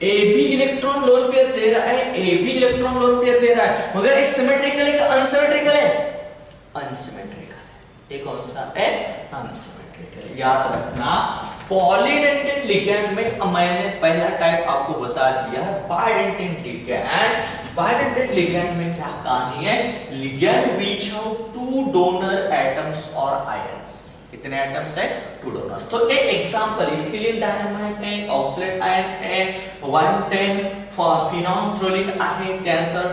ए भी इलेक्ट्रॉन लोन पेयर दे रहा है, ए भी इलेक्ट्रॉन लोन पेयर दे रहा है, मगर ये सिमेट्रिकल है कि अनसिमेट्रिकल है? अनसिमेट्रिकल है। ये कौन सा है? अनसिमेट्रिकल। याद रखना पॉलीडेंटेट लिगैंड में मैंने पहला टाइप आपको बता दिया है बायडेंटेट लिगैंड। बायडेंटेट लिगैंड में क्या कहानी है? Ligand which have two donor atoms और आयंस। कितने एटम्स है? 2 डोनर्स। तो एक एग्जांपल इथिलीन डायनामाइट है, ऑक्सलेट आयन है, 110 फिनॉल्फ्थोलिन आहे, त्यानंतर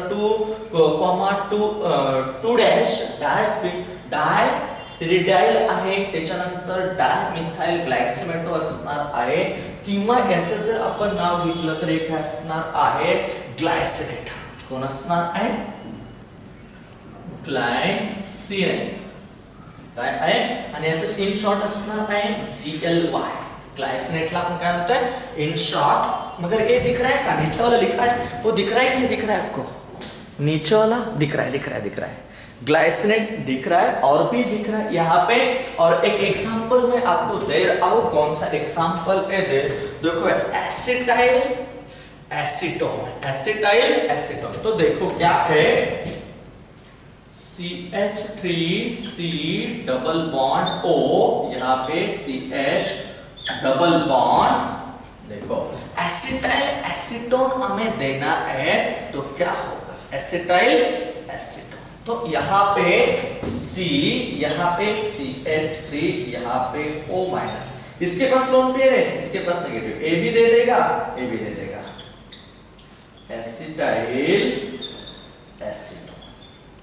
2 डॅश डायपिरिडाइल आहे, त्याच्यानंतर डायमिथाइल ग्लायसिमेटो असणार आहे, किंवा याचं जर आपण नाव घेतलं तर एक असणार आहे ग्लायसिनेट. कोण असणार आहे? ग्लायसिनेट. काय आहे? आणि याचं इन शॉर्ट असणार आहे GLY. ग्लायसिनेटला आपण काय म्हणतोय? In short. मगर ये दिख रहा है का? नीचे वाला लिखा है, वो दिख रहा है कि नहीं दिख रहा है आपको? नीचे वाला दिख रहा है, दिख रहा है, दिख रहा है. ग्लायसिनेट दिख रहा है और भी दिख रहा है यहाँ पे. और एक एग्जांपल मैं आपको दे रहा हूं. कौन सा एग्जांपल है? देखो एसिटाइल एसीटोन. Acetyl acetone. तो देखो क्या है? CH3C डबल बॉन्ड O, यहाँ पे CH डबल बॉन्ड. देखो एसिटाइल एसीटोन हमें देना है तो क्या होगा? Acetyl acetone. तो यहाँ पे C, यहाँ पे CH3, यहाँ पे O माइनस. इसके पास लोन पेयर है, इसके पास नेगेटिव. ए भी दे देगा, ए भी दे देगा. Acetyl acetone.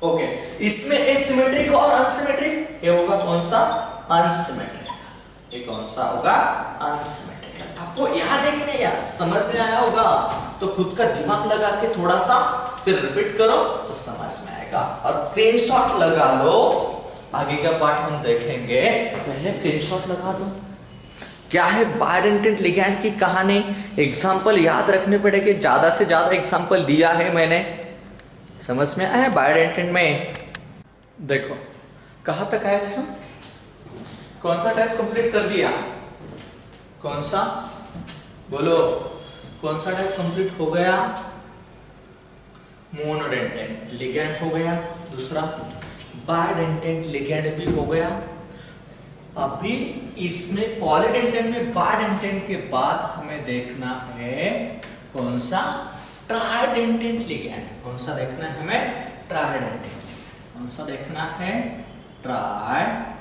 ओके. इसमें एसिमेट्रिक और अनसिमेट्रिक. ये होगा कौन सा? अनसिमेट्रिक. ये कौन सा होगा? अनसिमेट्रिक. आपको याद है कि नहीं यार? समझ में आया होगा? तो खुद का दिमाग लगा के थोड़ा सा फिर रिपीट करो तो समझ में आएगा. और स्क्रीनशॉट लगा लो. आगे का पार्ट हम देखेंगे, पहले स्क्रीनशॉट लगा दो. क्या है बायडेंटेट लिगैंड की कहानी? एग्जांपल याद रखने पड़ेंगे. ज्यादा से ज्यादा एग्जांपल दिया है मैंने. समझ में आया? बायडेंटेट में देखो कहां तक आए थे हम? कौन सा टाइप कंप्लीट कर दिया? कौन सा? बोलो. कौन सा टाइप कंप्लीट हो गया? मोनोडेंटेट लिगैंड हो गया. दूसरा बायडेंटेट लिगैंड भी हो गया. अभी इसमें पॉलीडेंटेट में बायडेंटेट के बाद हमें देखना है कौन सा? Tridentate ligand. कौन सा देखना है हमें? ट्राइडेंटेट. कौन सा देखना है? Tridentate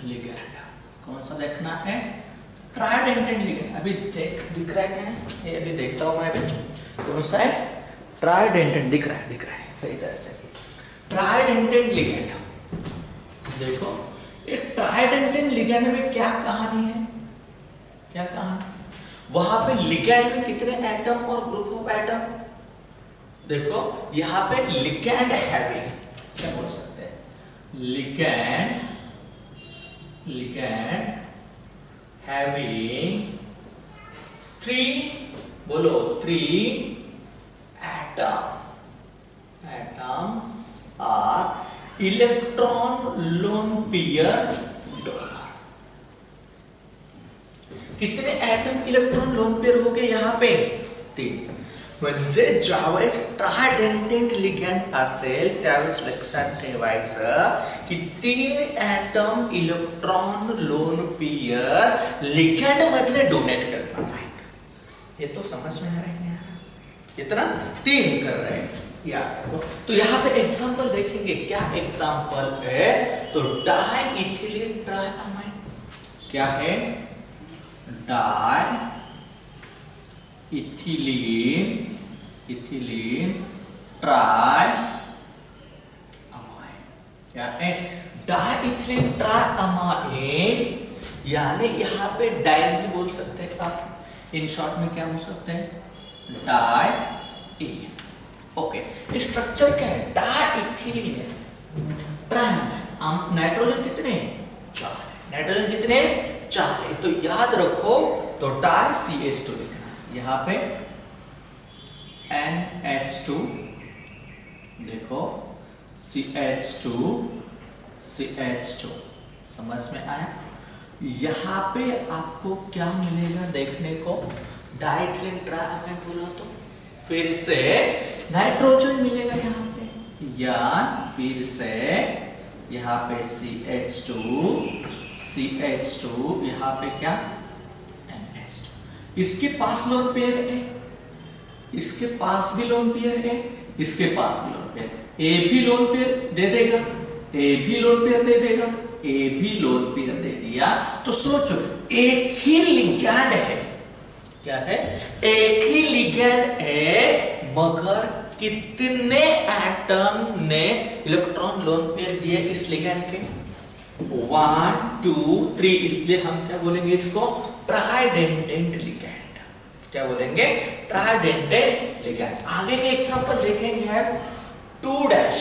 ligand. कौन सा देखना है? Tridentate ligand. अभी दिख रहा है क्या? ये अभी देखता हूं मैं. अभी कौन सा है? ट्राइडेंटेट. दिख रहा है, दिख रहा है सही तरह से. Tridentate ligand. देखो ये ट्राइडेंटेट लिगैंड में क्या कहानी है? क्या कहानी? वहां पे लिगैंड में कितने एटम और ग्रुप ऑफ एटम? देखो यहां पे लिगैंड हैवी, क्या बोल सकते हैं? लिगैंड हैविंग 3, बोलो 3 atoms are electron lone pair donor. कितने एटम इलेक्ट्रॉन लोन पेयर हो गए यहाँ पे? 3. म्हणजे ज्यावेळेस ट्रायडेंटेट लिगॅंड असेल त्यावेळेस लक्षात ठेवायचं की 3 atom electron lone pair ligand मधले डोनेट करतात आहेत. ये तो समझ में आ रहा है यार? कितना? 3 कर रहे हैं याद रखो. तो यहाँ पे एग्जांपल देखेंगे. क्या एग्जांपल है? तो डाई इथिलीन ट्राइअमाइन. क्या है? Di ethylene triamine. क्या है? Di ethylene triamine. यानी यहाँ पे डाइन भी बोल सकते हैं आप. इन शॉर्ट में क्या बोल सकते हैं? डाई. ओके. स्ट्रक्चर क्या है? डाई इथिलीन है, ट्राइअमाइन. नाइट्रोजन कितने? 4. नाइट्रोजन कितने? 4. तो याद रखो. तो डाई CH2 लिखना. यहां पे NH2. देखो CH2. समझ में आया? यहां पे आपको क्या मिलेगा देखने को? डाइथिलीन ट्राइअमाइन बोला तो फिर से नाइट्रोजन मिलेगा. यहां या फिर से यहाँ पे CH2 यहाँ पे क्या NH2। इसके पास लोन पेयर है, इसके पास भी लोन पेयर है, इसके पास भी लोन पेयर, ए भी लोन पेयर दे देगा, ए भी लोन पेयर दे देगा, ए भी लोन पेयर दे दिया। तो सोचो एक ही लिगैंड है, क्या है, एक ही लिगैंड है, मगर कितने एटम ने इलेक्ट्रॉन लोन पेयर दिए इस लिगैंड के? 1 2 3। इसलिए हम क्या बोलेंगे इसको? ट्राइडेंटेंट लिगैंड। क्या बोलेंगे? ट्राइडेंटेंट लिगैंड। आगे के एग्जांपल देखेंगे 2 डैश,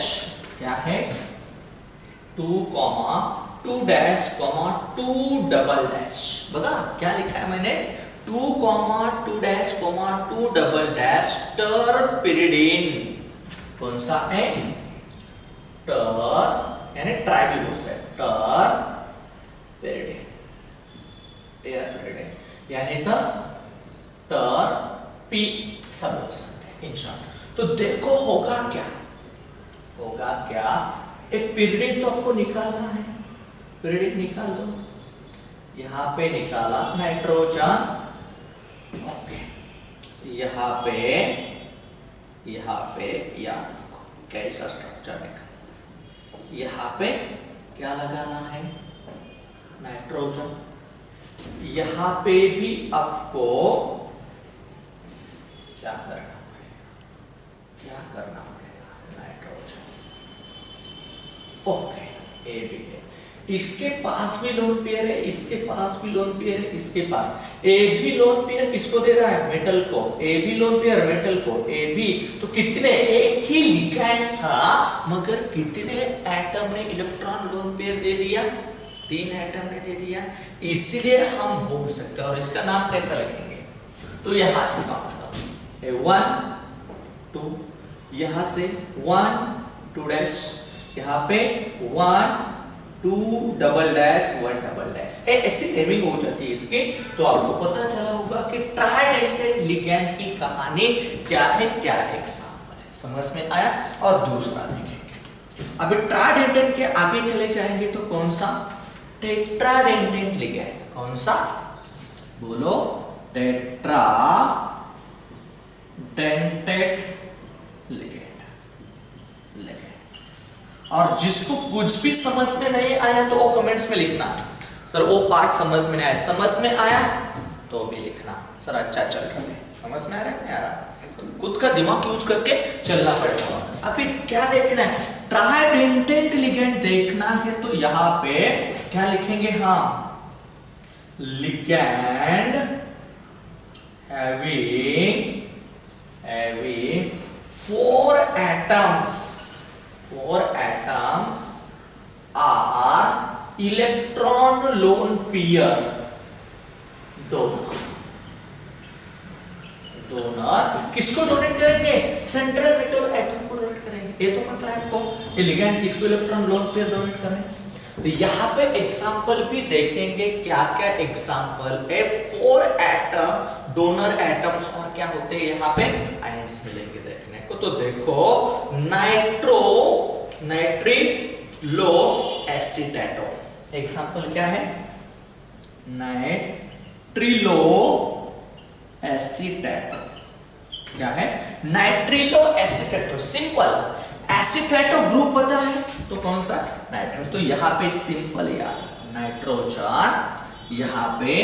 क्या है 2 2 डैश 2 डबल डैश। बता क्या लिखा है मैंने? 2 2 डैश 2 डबल डैश टरपिरिडिन। कौन सा है? टर यानी ट्राइब्यूलोस है, टरपिरिडिन, यानी टर पी सब बोल सकते हैं इन शॉर्ट। तो देखो होगा क्या, होगा क्या, एक पिरिडिन तो आपको निकालना है, पिरिडिन निकाल दो। यहां पे निकाला नाइट्रोजन, ओके, यहां पे याद रखो कैसा स्ट्रक्चर है। यहां पे क्या लगाना है? नाइट्रोजन। यहां पे भी आपको क्या करना पड़ेगा? नाइट्रोजन, ओके, ए भी है, इसके पास भी लोन पेयर है, इसके पास भी लोन पेयर है, इसके पास ए भी लोन पेयर किसको दे रहा है? मेटल को। ए भी लोन पेयर मेटल को, ए भी। तो कितने, एक ही लिगैंड था मगर कितने एटम ने इलेक्ट्रॉन लोन पेयर दे दिया? 3 एटम ने दे दिया। इसलिए हम बोल सकते हैं, और इसका नाम कैसा लिखेंगे? तो यहां से काउंट करो, 1 2, यहां से 1 2 डैश, यहां पे 1 2 डबल डैश 1 डबल डैश। ऐसी नेमिंग हो जाती है इसकी। तो आपको पता चला होगा कि ट्राइडेंटेंट लिगैंड की कहानी क्या है, क्या एग्जांपल है। समझ में आया? और दूसरा देखेंगे। अभी ट्राइडेंटेंट के आगे चले जाएंगे तो कौन सा? टेट्राडेंटेंट लिगैंड। कौन सा? बोलो, टेट्राडेंटेंट लिगैंड। और जिसको कुछ भी समझ में नहीं आया तो वो कमेंट्स में लिखना, सर वो पार्ट समझ में नहीं आया। समझ में आया तो भी लिखना, सर अच्छा चल रहा है, समझ में आ रहा है नहीं आ रहा, खुद का दिमाग यूज करके चलना पड़ेगा। अभी क्या देखना है? ट्राइडेंटेंट लिगैंड देखना है तो यहां पे क्या लिखेंगे? हाँ, ligand having 4 atoms are electron lone pair donor. किसको डोनेट करेंगे? सेंट्रल मेटल एटम को डोनेट करेंगे। ये तो मतलब आपको ये लिगैंड किसको इलेक्ट्रॉन लोन पेयर डोनेट करें। तो यहाँ पे एग्जांपल भी देखेंगे, क्या क्या एग्जांपल है। 4 एटम डोनर एटम्स और क्या होते हैं यहाँ पे? आयंस मिलेंगे देखने को। तो देखो नाइट्रिलो एसिटेटो, एग्जांपल क्या है? नाइट्रिलो एसिटेटो, क्या है? नाइट्रिलो एसिटेटो। सिंपल, एसिटेटो ग्रुप पता है तो कौन सा? नाइट्रो। तो यहां पे सिंपल याद, नाइट्रोजन, यहां पे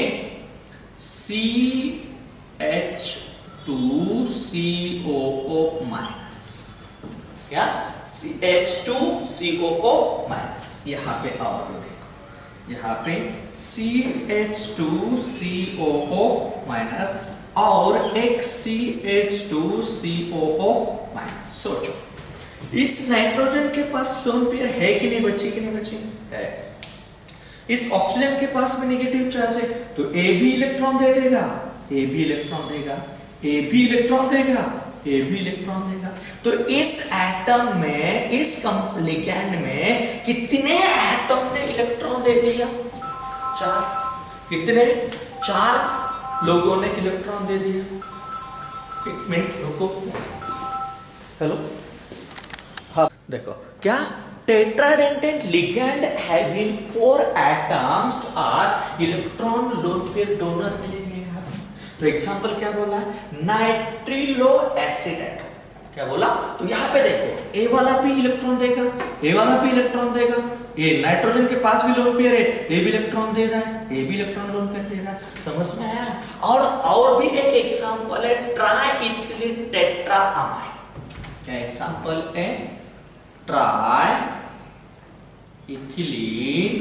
CH2COO माइनस, क्या? CH2COO minus. यहां पे और देखो, यहां पे CH2COO माइनस और एक CH2COO माइनस। सोचो इस नाइट्रोजन के पास लोन पेयर है कि नहीं बची? कि नहीं बची? है। इस ऑक्सीजन के पास में नेगेटिव चार्ज है तो ए भी इलेक्ट्रॉन दे देगा, ए भी इलेक्ट्रॉन देगा, ए भी इलेक्ट्रॉन देगा, ए भी इलेक्ट्रॉन देगा। तो इस एटम में, इस लिगैंड में कितने एटम ने इलेक्ट्रॉन दे दिया? 4। कितने? 4 लोगों ने इलेक्ट्रॉन दे दिया। एक मिनट रुको, हेलो, हाँ देखो क्या, tetradentate ligand having 4 atoms are electron lone pair donor मिलेंगे यहाँ पे। तो एग्जांपल क्या बोला है, नाइट्रिलो एसिड। क्या बोला, तो यहाँ पे देखो ए वाला भी इलेक्ट्रॉन देगा, ए वाला भी इलेक्ट्रॉन देगा, ये नाइट्रोजन के पास भी लोन पेयर है, ए भी इलेक्ट्रॉन दे रहा है, ए भी इलेक्ट्रॉन लोन पेयर दे रहा है। समझ में आया। और भी एक एग्जांपल है ट्राई इथिलीन टेट्राअमाइन। क्या एग्जांपल है, ट्राई इथिलीन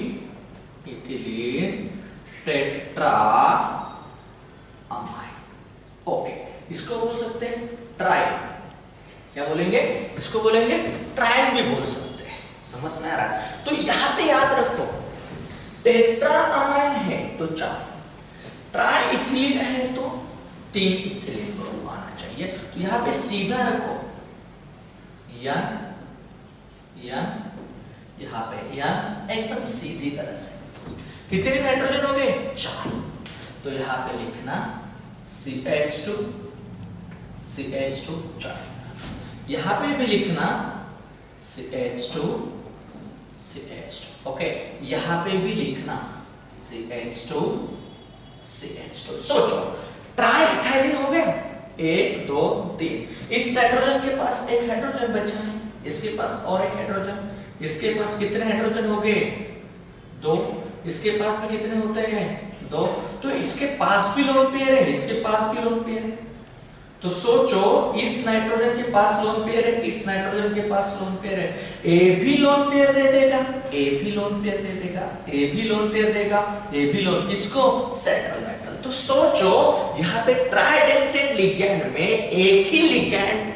टेट्राअमाइन। ओके, इसको बोल सकते हैं ट्राई, क्या बोलेंगे, इसको बोलेंगे ट्रायड भी बोल सकते हैं। समझ में आ रहा है। तो यहां पे याद रखो, टेट्राअमाइन है तो 4, ट्राई इथिलीन है तो 3 इथिलीन ग्रुप आना चाहिए। तो यहां पे सीधा रखो यन, यहां पे यन एकदम सीधी तरह से। कितने नाइट्रोजन हो गए, 4। तो यहां पे लिखना CH2 4। यहां पे भी लिखना CH2। ओके, यहां पे भी लिखना CH2। सोचो, ट्राई इथाइलिन हो गया 1 2 3। इस नाइट्रोजन के पास एक हाइड्रोजन बचा है, इसके पास और एक हाइड्रोजन, इसके पास कितने हाइड्रोजन हो गए, 2। इसके पास में कितने होते हैं, 2। तो इसके पास भी लोन पेयर है, इसके पास भी लोन पेयर है। तो सोचो, इस नाइट्रोजन के पास लोन पेयर है, इस नाइट्रोजन के पास लोन पेयर है, ए भी लोन पेयर दे देगा, ए भी लोन पेयर दे देगा, ए भी लोन पेयर देगा, ए भी लोन, किसको, सेंट्रल मेटल। तो सोचो यहाँ पे ट्राइडेंटेट लिगैंड में एक ही लिगैंड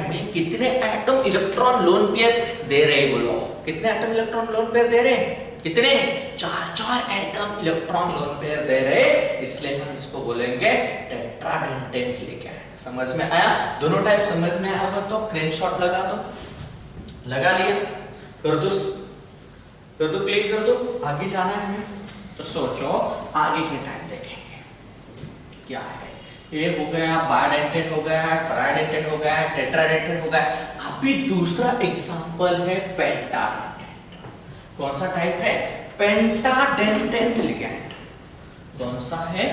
में कितने एटम इलेक्ट्रॉन लोन पेयर दे रहे, बोलो कितने एटम इलेक्ट्रॉन लोन पेयर दे रहे, कितने, 4 एटम इलेक्ट्रॉन लोन पेयर दे रहे, इसलिए हम इसको बोलेंगे टेट्राडेंटेट लिगैंड। समझ में आया। दोनों टाइप समझ में आया होगा तो स्क्रीनशॉट लगा दो, लगा लिया, कर दो क्लिक कर दो, आगे जाना है हमें। तो सोचो आगे के टाइप देखेंगे क्या है, ये हो गया, बायडेंटेट हो गया, ट्राइडेंटेट हो गया, टेट्राडेंटेट हो गया। अभी दूसरा एग्जांपल है पेंटाडेंटेट। कौन सा टाइप है, पेंटाडेंटेट लिगैंड। कौन सा है,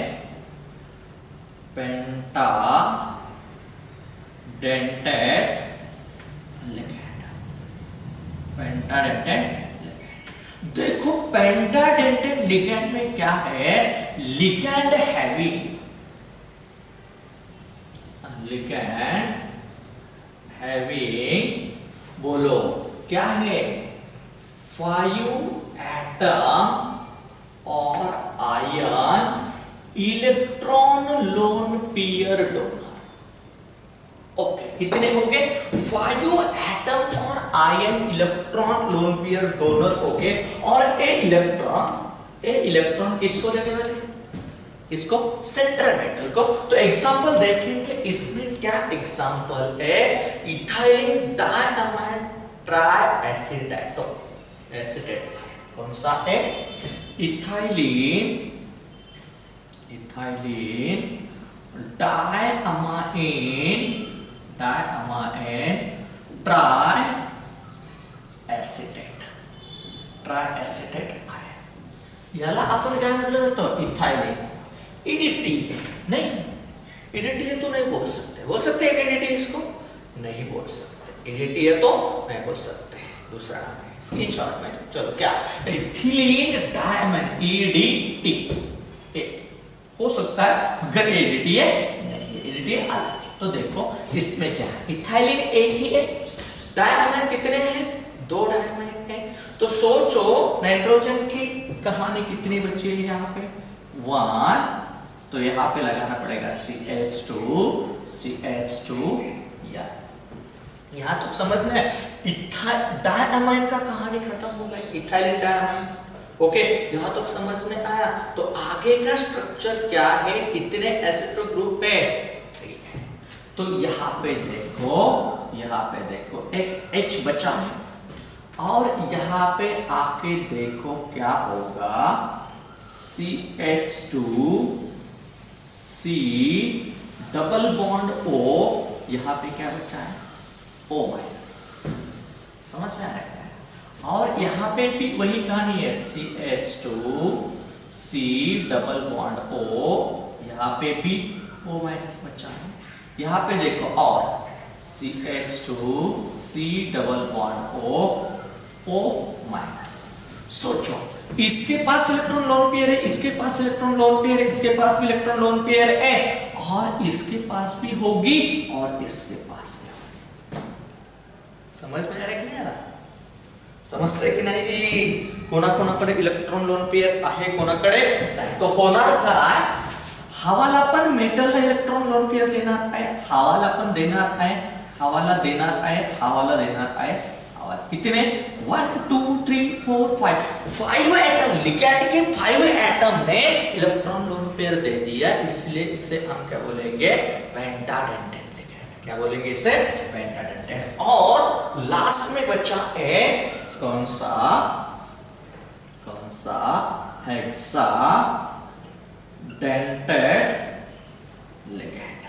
पेंटाडेंटेट लिगैंड। पेंटाडेंटेट लिगैंड। देखो पेंटाडेंटेट लिगैंड में क्या है, लिगैंड हैवी, बोलो क्या है, 5 एटम और ion electron lone pair donor. Okay, कितने हो गए, 5 एटम और ion electron lone pair donor हो गए। और ए इलेक्ट्रॉन किसको देने वाले, इसको सेंट्रल मेटल को। तो एग्जांपल देखेंगे इसमें क्या एग्जांपल है, इथाइलिन डायअमाइन ट्राई एसिटेट। कौन सा है, ethylene diamine try acetate ion. याला आपण काय म्हटलं जातं, इथाइलिन। ईडीटी नहीं, ईडीटी है तो नहीं बोल सकते हैं ईडीटी, इसको नहीं बोल सकते, ईडीटी है तो नहीं बोल सकते। दूसरा नाम है स्क्रीनशॉट में, चलो क्या, इथिलीन डायअमाइन, ईडीटी हो सकता है मगर ईडीटी है नहीं, ईडीटी अलग है। तो देखो इसमें क्या है, इथाइलिन एक ही है, डायअमाइन कितने हैं, 2 डायअमाइन है। तो सोचो नाइट्रोजन की कहानी कितनी बची है यहाँ पे, 1। तो यहां पे लगाना पड़ेगा CH2 या यहां तक समझ में, डायअमाइन का कहानी खत्म हो गई, इथाइलिन डायअमाइन। ओके, यहां तक समझ में आया। तो आगे का स्ट्रक्चर क्या है, कितने एसिटो ग्रुप है, 3 है। तो यहां पे देखो एक H बचा है और यहां पे आके देखो क्या होगा, CH2 C double bond O, यहां पे क्या बचा है, O माइनस। समझ में आ रहा है? और यहाँ पे भी वही कहानी है, CH2 C double bond O, यहाँ पे भी O माइनस बचा है। यहाँ पे देखो और CH2 C double bond O minus. सोचो, इसके पास इलेक्ट्रॉन लोन पेयर है, इसके पास इलेक्ट्रॉन लोन पेयर है, इसके पास भी इलेक्ट्रॉन लोन पेयर है, और इसके पास भी होगी और इसके पास भी होगी। समझ में आ रहा है कि नहीं आ रहा? समजते की नाही? कोणाकोणाकडे इलेक्ट्रॉन लोन पेयर आहे, कोणाकडे नाही। तो होणार काय, हवाला पण मेटलला इलेक्ट्रॉन लोन पेयर देणार आहे, हवाला पण देणार आहे, हवाला देणार आहे, हवाला देणार आहे। कितने 1 2 3 4 5 एटम, लिगैंड के 5 एटम ने इलेक्ट्रॉन लोन पेयर दे दिया, इसलिए इसे हम क्या बोलेंगे, पेंटाडेंटेट लिगैंड। क्या बोलेंगे इसे, पेंटाडेंटेट। और लास्ट में बचा है कौन सा hexa dentate ligand.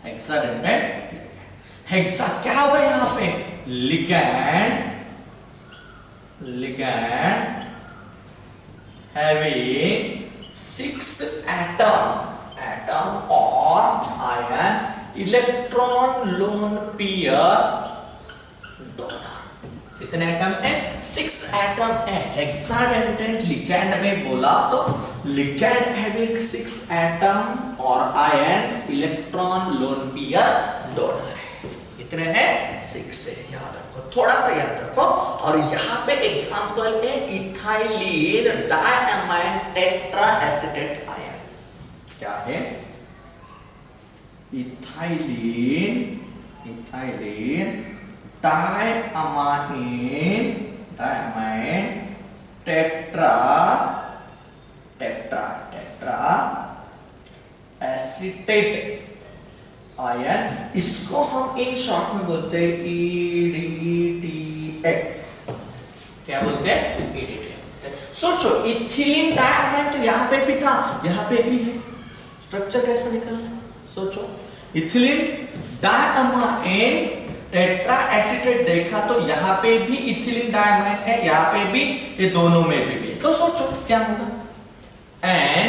Hexa dentate hexa क्या होगा यहां पे, ligand having 6 atom or ion electron lone pair donor। कितने एटम है, 6 एटम है। हेक्साडेंटेट लिगैंड में बोला तो लिगैंड हैविंग 6 एटम और ions electron lone pair donor है। कितने हैं, 6 है, याद रखो, थोड़ा सा याद रखो। और यहाँ पे एग्जांपल है इथाइलिन डायमाइन टेट्राएसिटेट आयन। क्या है, ethylene diamine tetra acetate ion. इसको हम इन शॉर्ट में बोलते हैं EDTA। क्या बोलते हैं, EDTA। सोचो, इथिलीन डायमाइन तो यहाँ पे भी था, यहाँ पे भी है, स्ट्रक्चर कैसा निकल रहा है, सोचो। इथिलीन डायमाइन टेट्रा एसिटेट देखा तो यहाँ पे भी इथिलीन डायमाइन है, यहाँ पे भी, ये दोनों में भी। तो सोचो क्या होगा, एन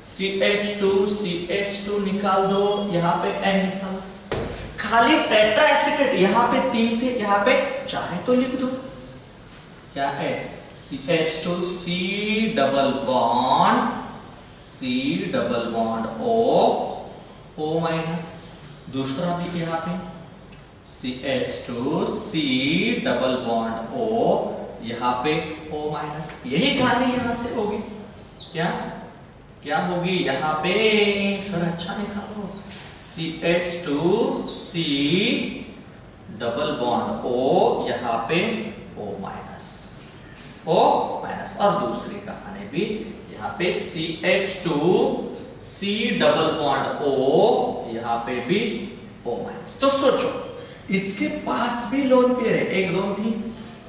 CH2 निकाल दो, यहाँ पे N निकाल। खाली टेट्रा एसिटेट यहाँ पे 3 थे, यहाँ पे 4 है, तो लिख दो क्या है, CH2 C double bond O minus. दूसरा भी यहाँ पे CH2 C double bond O, यहाँ पे O माइनस। यही कहानी यहाँ से होगी, क्या होगी यहाँ पे, सर अच्छा निकालो, CH2 C double bond O, यहाँ पे O माइनस। और दूसरी कहानी भी यहाँ पे CH2 C double bond O, यहाँ पे भी O माइनस। तो सोचो, इसके पास भी लोन पेयर है, 1 2 3,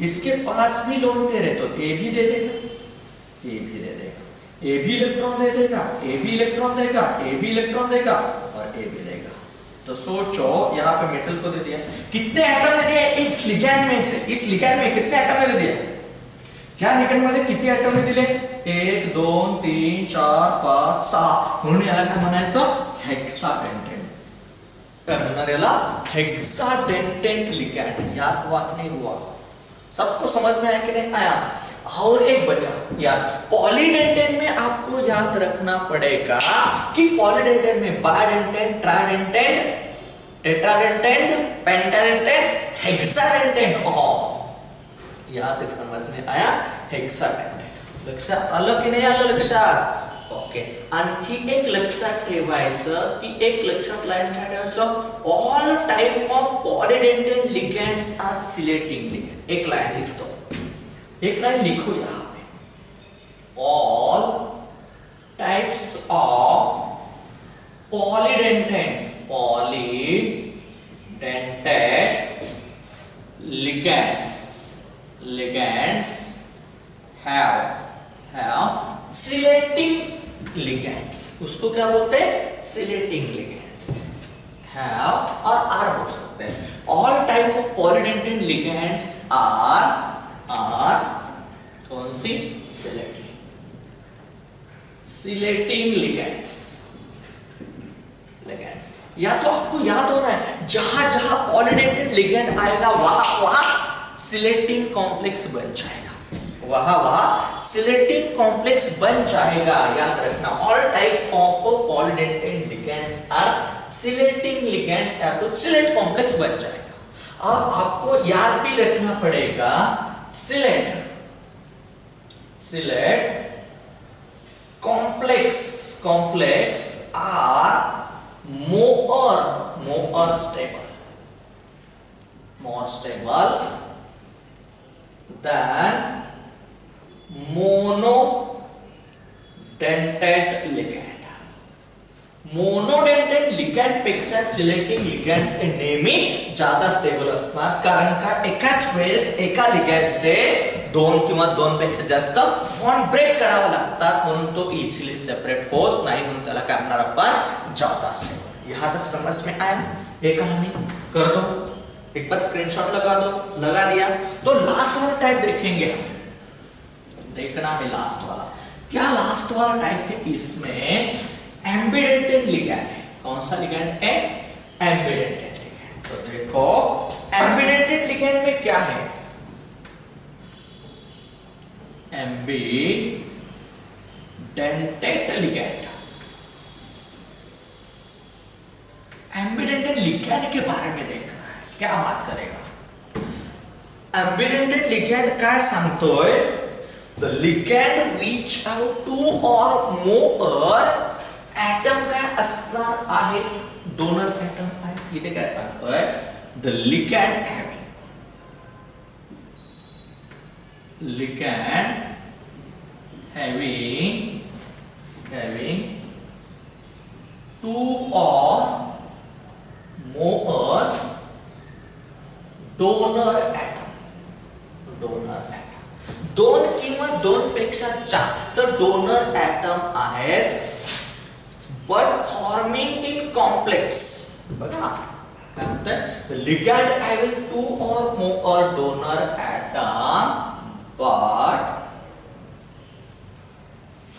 इसके पास भी लोन पेयर है, तो A भी दे देगा, ए भी इलेक्ट्रॉन दे देगा, ए भी इलेक्ट्रॉन देगा, ए भी इलेक्ट्रॉन देगा, और ए भी देगा। तो सोचो, यहाँ पे मेटल को दे दिया, कितने एटम ने दिया इस लिगैंड में से, इस लिगैंड में कितने एटम ने दे दिया, क्या लिगैंड में कितने एटम ने दिले, 1 2 3 4 5 6, म्हणून याला काय म्हणायचं, हेक्साडेंटेट लिगैंड। याद हुआ कि नहीं हुआ, सबको समझ में आया कि नहीं आया। और एक बचा यार, पॉलीडेंटेट में आपको याद रखना पड़ेगा कि पॉलीडेंटेट में बायडेंटेट, ट्राइडेंटेट, टेट्राडेंटेट, पेंटाडेंटेट, हेक्साडेंटेट। याद तक समझ में आया, हेक्साडेंटेट। लक्षात आलं की नाही आलं लक्षात, ओके। आणखी एक लक्षात ठेवायचं, ती एक लक्षात लाईन ठेवायचं, all type of polydentate ligands are chelating ligand. एक लाइन लिखतो, एक लाइन लिखो यहां पे, all types of polydentate ligands have chelating ligands. उसको क्या बोलते हैं, सिलेटिंग लिगैंड्स have और are बोल सकते हैं। All type of polydentate ligands are कौन सी? सिलेटिंग लिगेंड्स। या तो आपको याद हो रहा है जहां जहां पॉलीडेंटेड लिगेंड आएगा वहां सिलेटिंग कॉम्प्लेक्स बन जाएगा, वहां सिलेटिंग कॉम्प्लेक्स बन जाएगा। याद रखना, all type of polydentate ligands are chelating ligands, या तो सिलेट कॉम्प्लेक्स बन जाएगा। और आपको याद भी रखना पड़ेगा chelate complex are more stable than monodentate ligand. Monodentate ligand पेक्षा सिलेटिंग लिगॅंड्स हे नेहमी ज्यादा स्टेबल असणार, कारण का एकाच वेळेस एका लिगॅंडचे दोन किंवा दोन पेक्षा जास्त बॉन्ड ब्रेक करावा लागतात, म्हणून तो इझिली सेपरेट होत नाही, म्हणून त्याला काय म्हणणार आपण? ज्यादा स्टेबल। यहां तक समझ में आया? एक कहानी कर दो, एक बार स्क्रीनशॉट लगा दो, लगा दिया तो लास्ट वाला टाइप देखेंगे हम। देखना है लास्ट वाला, क्या लास्ट वाला टाइप है? इसमें एम्बिडेंटेड लिगैंड है। कौन सा लिगैंड है? Ambidentate ligand. तो देखो एम्बिडेंटेड लिगैंड में क्या है? Ambidentate ligand. एम्बिडेंटेड लिगैंड के बारे में देखना है, क्या बात करेगा? एम्बिडेंटेड लिगैंड काय सांगतोय? The ligand which have two or more atom काय असणार आहे? डोनर एटम आहे। इथे काय सांगतोय? The ligand having two or more donor atom। दोन किंवा दोन पेक्षा जास्त डोनर एटम आहेत, but forming in complex। बघा काय म्हणतंय? the ligand having two or more donor atom but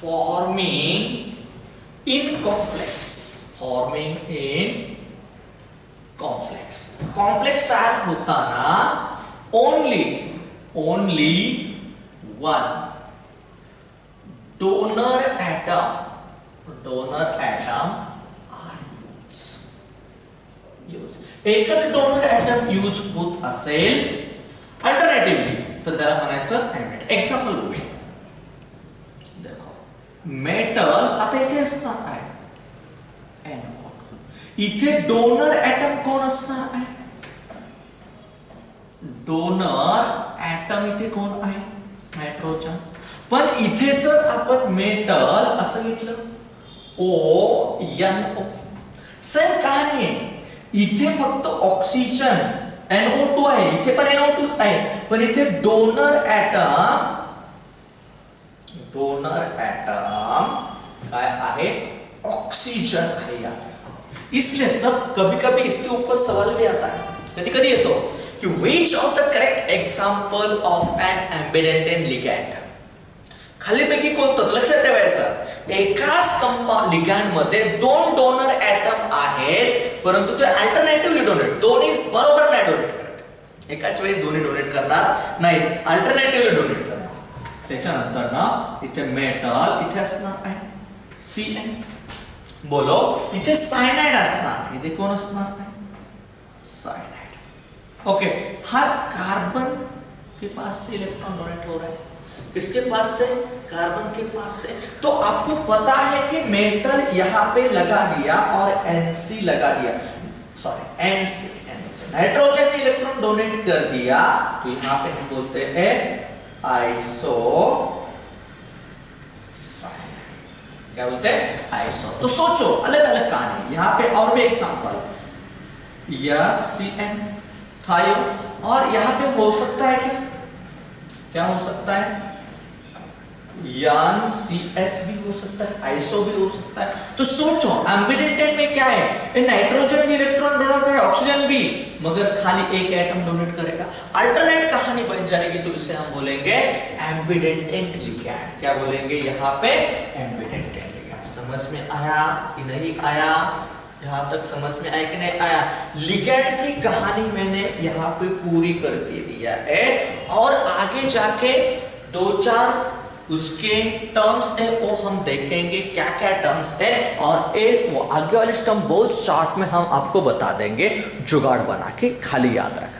forming in complex तयार होताना only one donor atom are used। एकच डोनर एटम यूज होत असेल अल्टरनेटिव्हली तर त्याला म्हणायचं एम्बिडेंट। एक्झाम्पल बघूया। देखो मेटल आता इथे असणार आहे एनोड, इथे डोनर एटम कोण असणार आहे? डोनर एटम इथे कोण आहे? नायट्रोजन। पण इथे जर आपण मेटल असं घेतलं ONO, सेम कहाणी आहे। इथे फक्त ऑक्सिजन NO2 आहे, इथे पण NO2 आहे, पण इथे डोनर एटम काय आहे? ऑक्सीजन आहे याद रखो। इसलिए सब कभी कभी इसके ऊपर सवाल भी आता है, कधी कधी येतो कि which of the correct example of an ambidentate ligand। खालीपैकी कोणतं? लक्षात ठेवायचं, एकाच कंपाउंड लिगॅंड मध्ये दोन डोनर एटम आहेत, परंतु ते अल्टरनेटिव्हली डोनेट, दोन्ही बरोबर नाही डोनेट करत, एकाच वेळी दोन्ही डोनेट करणार नाहीत, अल्टरनेटिव्हली डोनेट करणार। त्याच्यानंतर ना इथे मेटल इथे असणार आहे CN, बोलो इथे सायनाइड असणार, इथे कोण असणार आहे? सायनाइड। ओके, हर कार्बन के पास से इलेक्ट्रॉन डोनेट हो रहा है, किसके पास से? कार्बन के पास से। तो आपको पता है कि मेटल यहां पे लगा दिया और NC लगा दिया, सॉरी NC नाइट्रोजन ने इलेक्ट्रॉन डोनेट कर दिया, तो यहां पे हम बोलते हैं आइसो साइनाइड। क्या बोलते हैं? आइसो। तो सोचो अलग अलग कहानी। यहां पे और भी एग्जांपल, CN थायो, और यहां पे हो सकता है क्या हो सकता है? यान CS भी हो सकता है, आइसो भी हो सकता है। तो सोचो एम्बिडेंटेड में क्या है, नाइट्रोजन भी इलेक्ट्रॉन डोनेट करे, ऑक्सीजन भी, मगर खाली एक एटम डोनेट करेगा। अल्टरनेट कहानी बन जाएगी, तो इसे हम बोलेंगे एम्बिडेंटेड लिगैंड। क्या बोलेंगे यहाँ पे, एम्बिडेंटेड लिगैंड। समझ में आया कि नहीं आया? यहां तक समझ में आया कि नहीं आया? लिगैंड की कहानी मैंने यहाँ पे पूरी कर दे दिया है, और आगे जाके दो चार उसके टर्म्स है वो हम देखेंगे क्या क्या टर्म्स है, और एक वो आगे वाले टर्म बहुत शॉर्ट में हम आपको बता देंगे, जुगाड़ बना के, खाली याद रखें।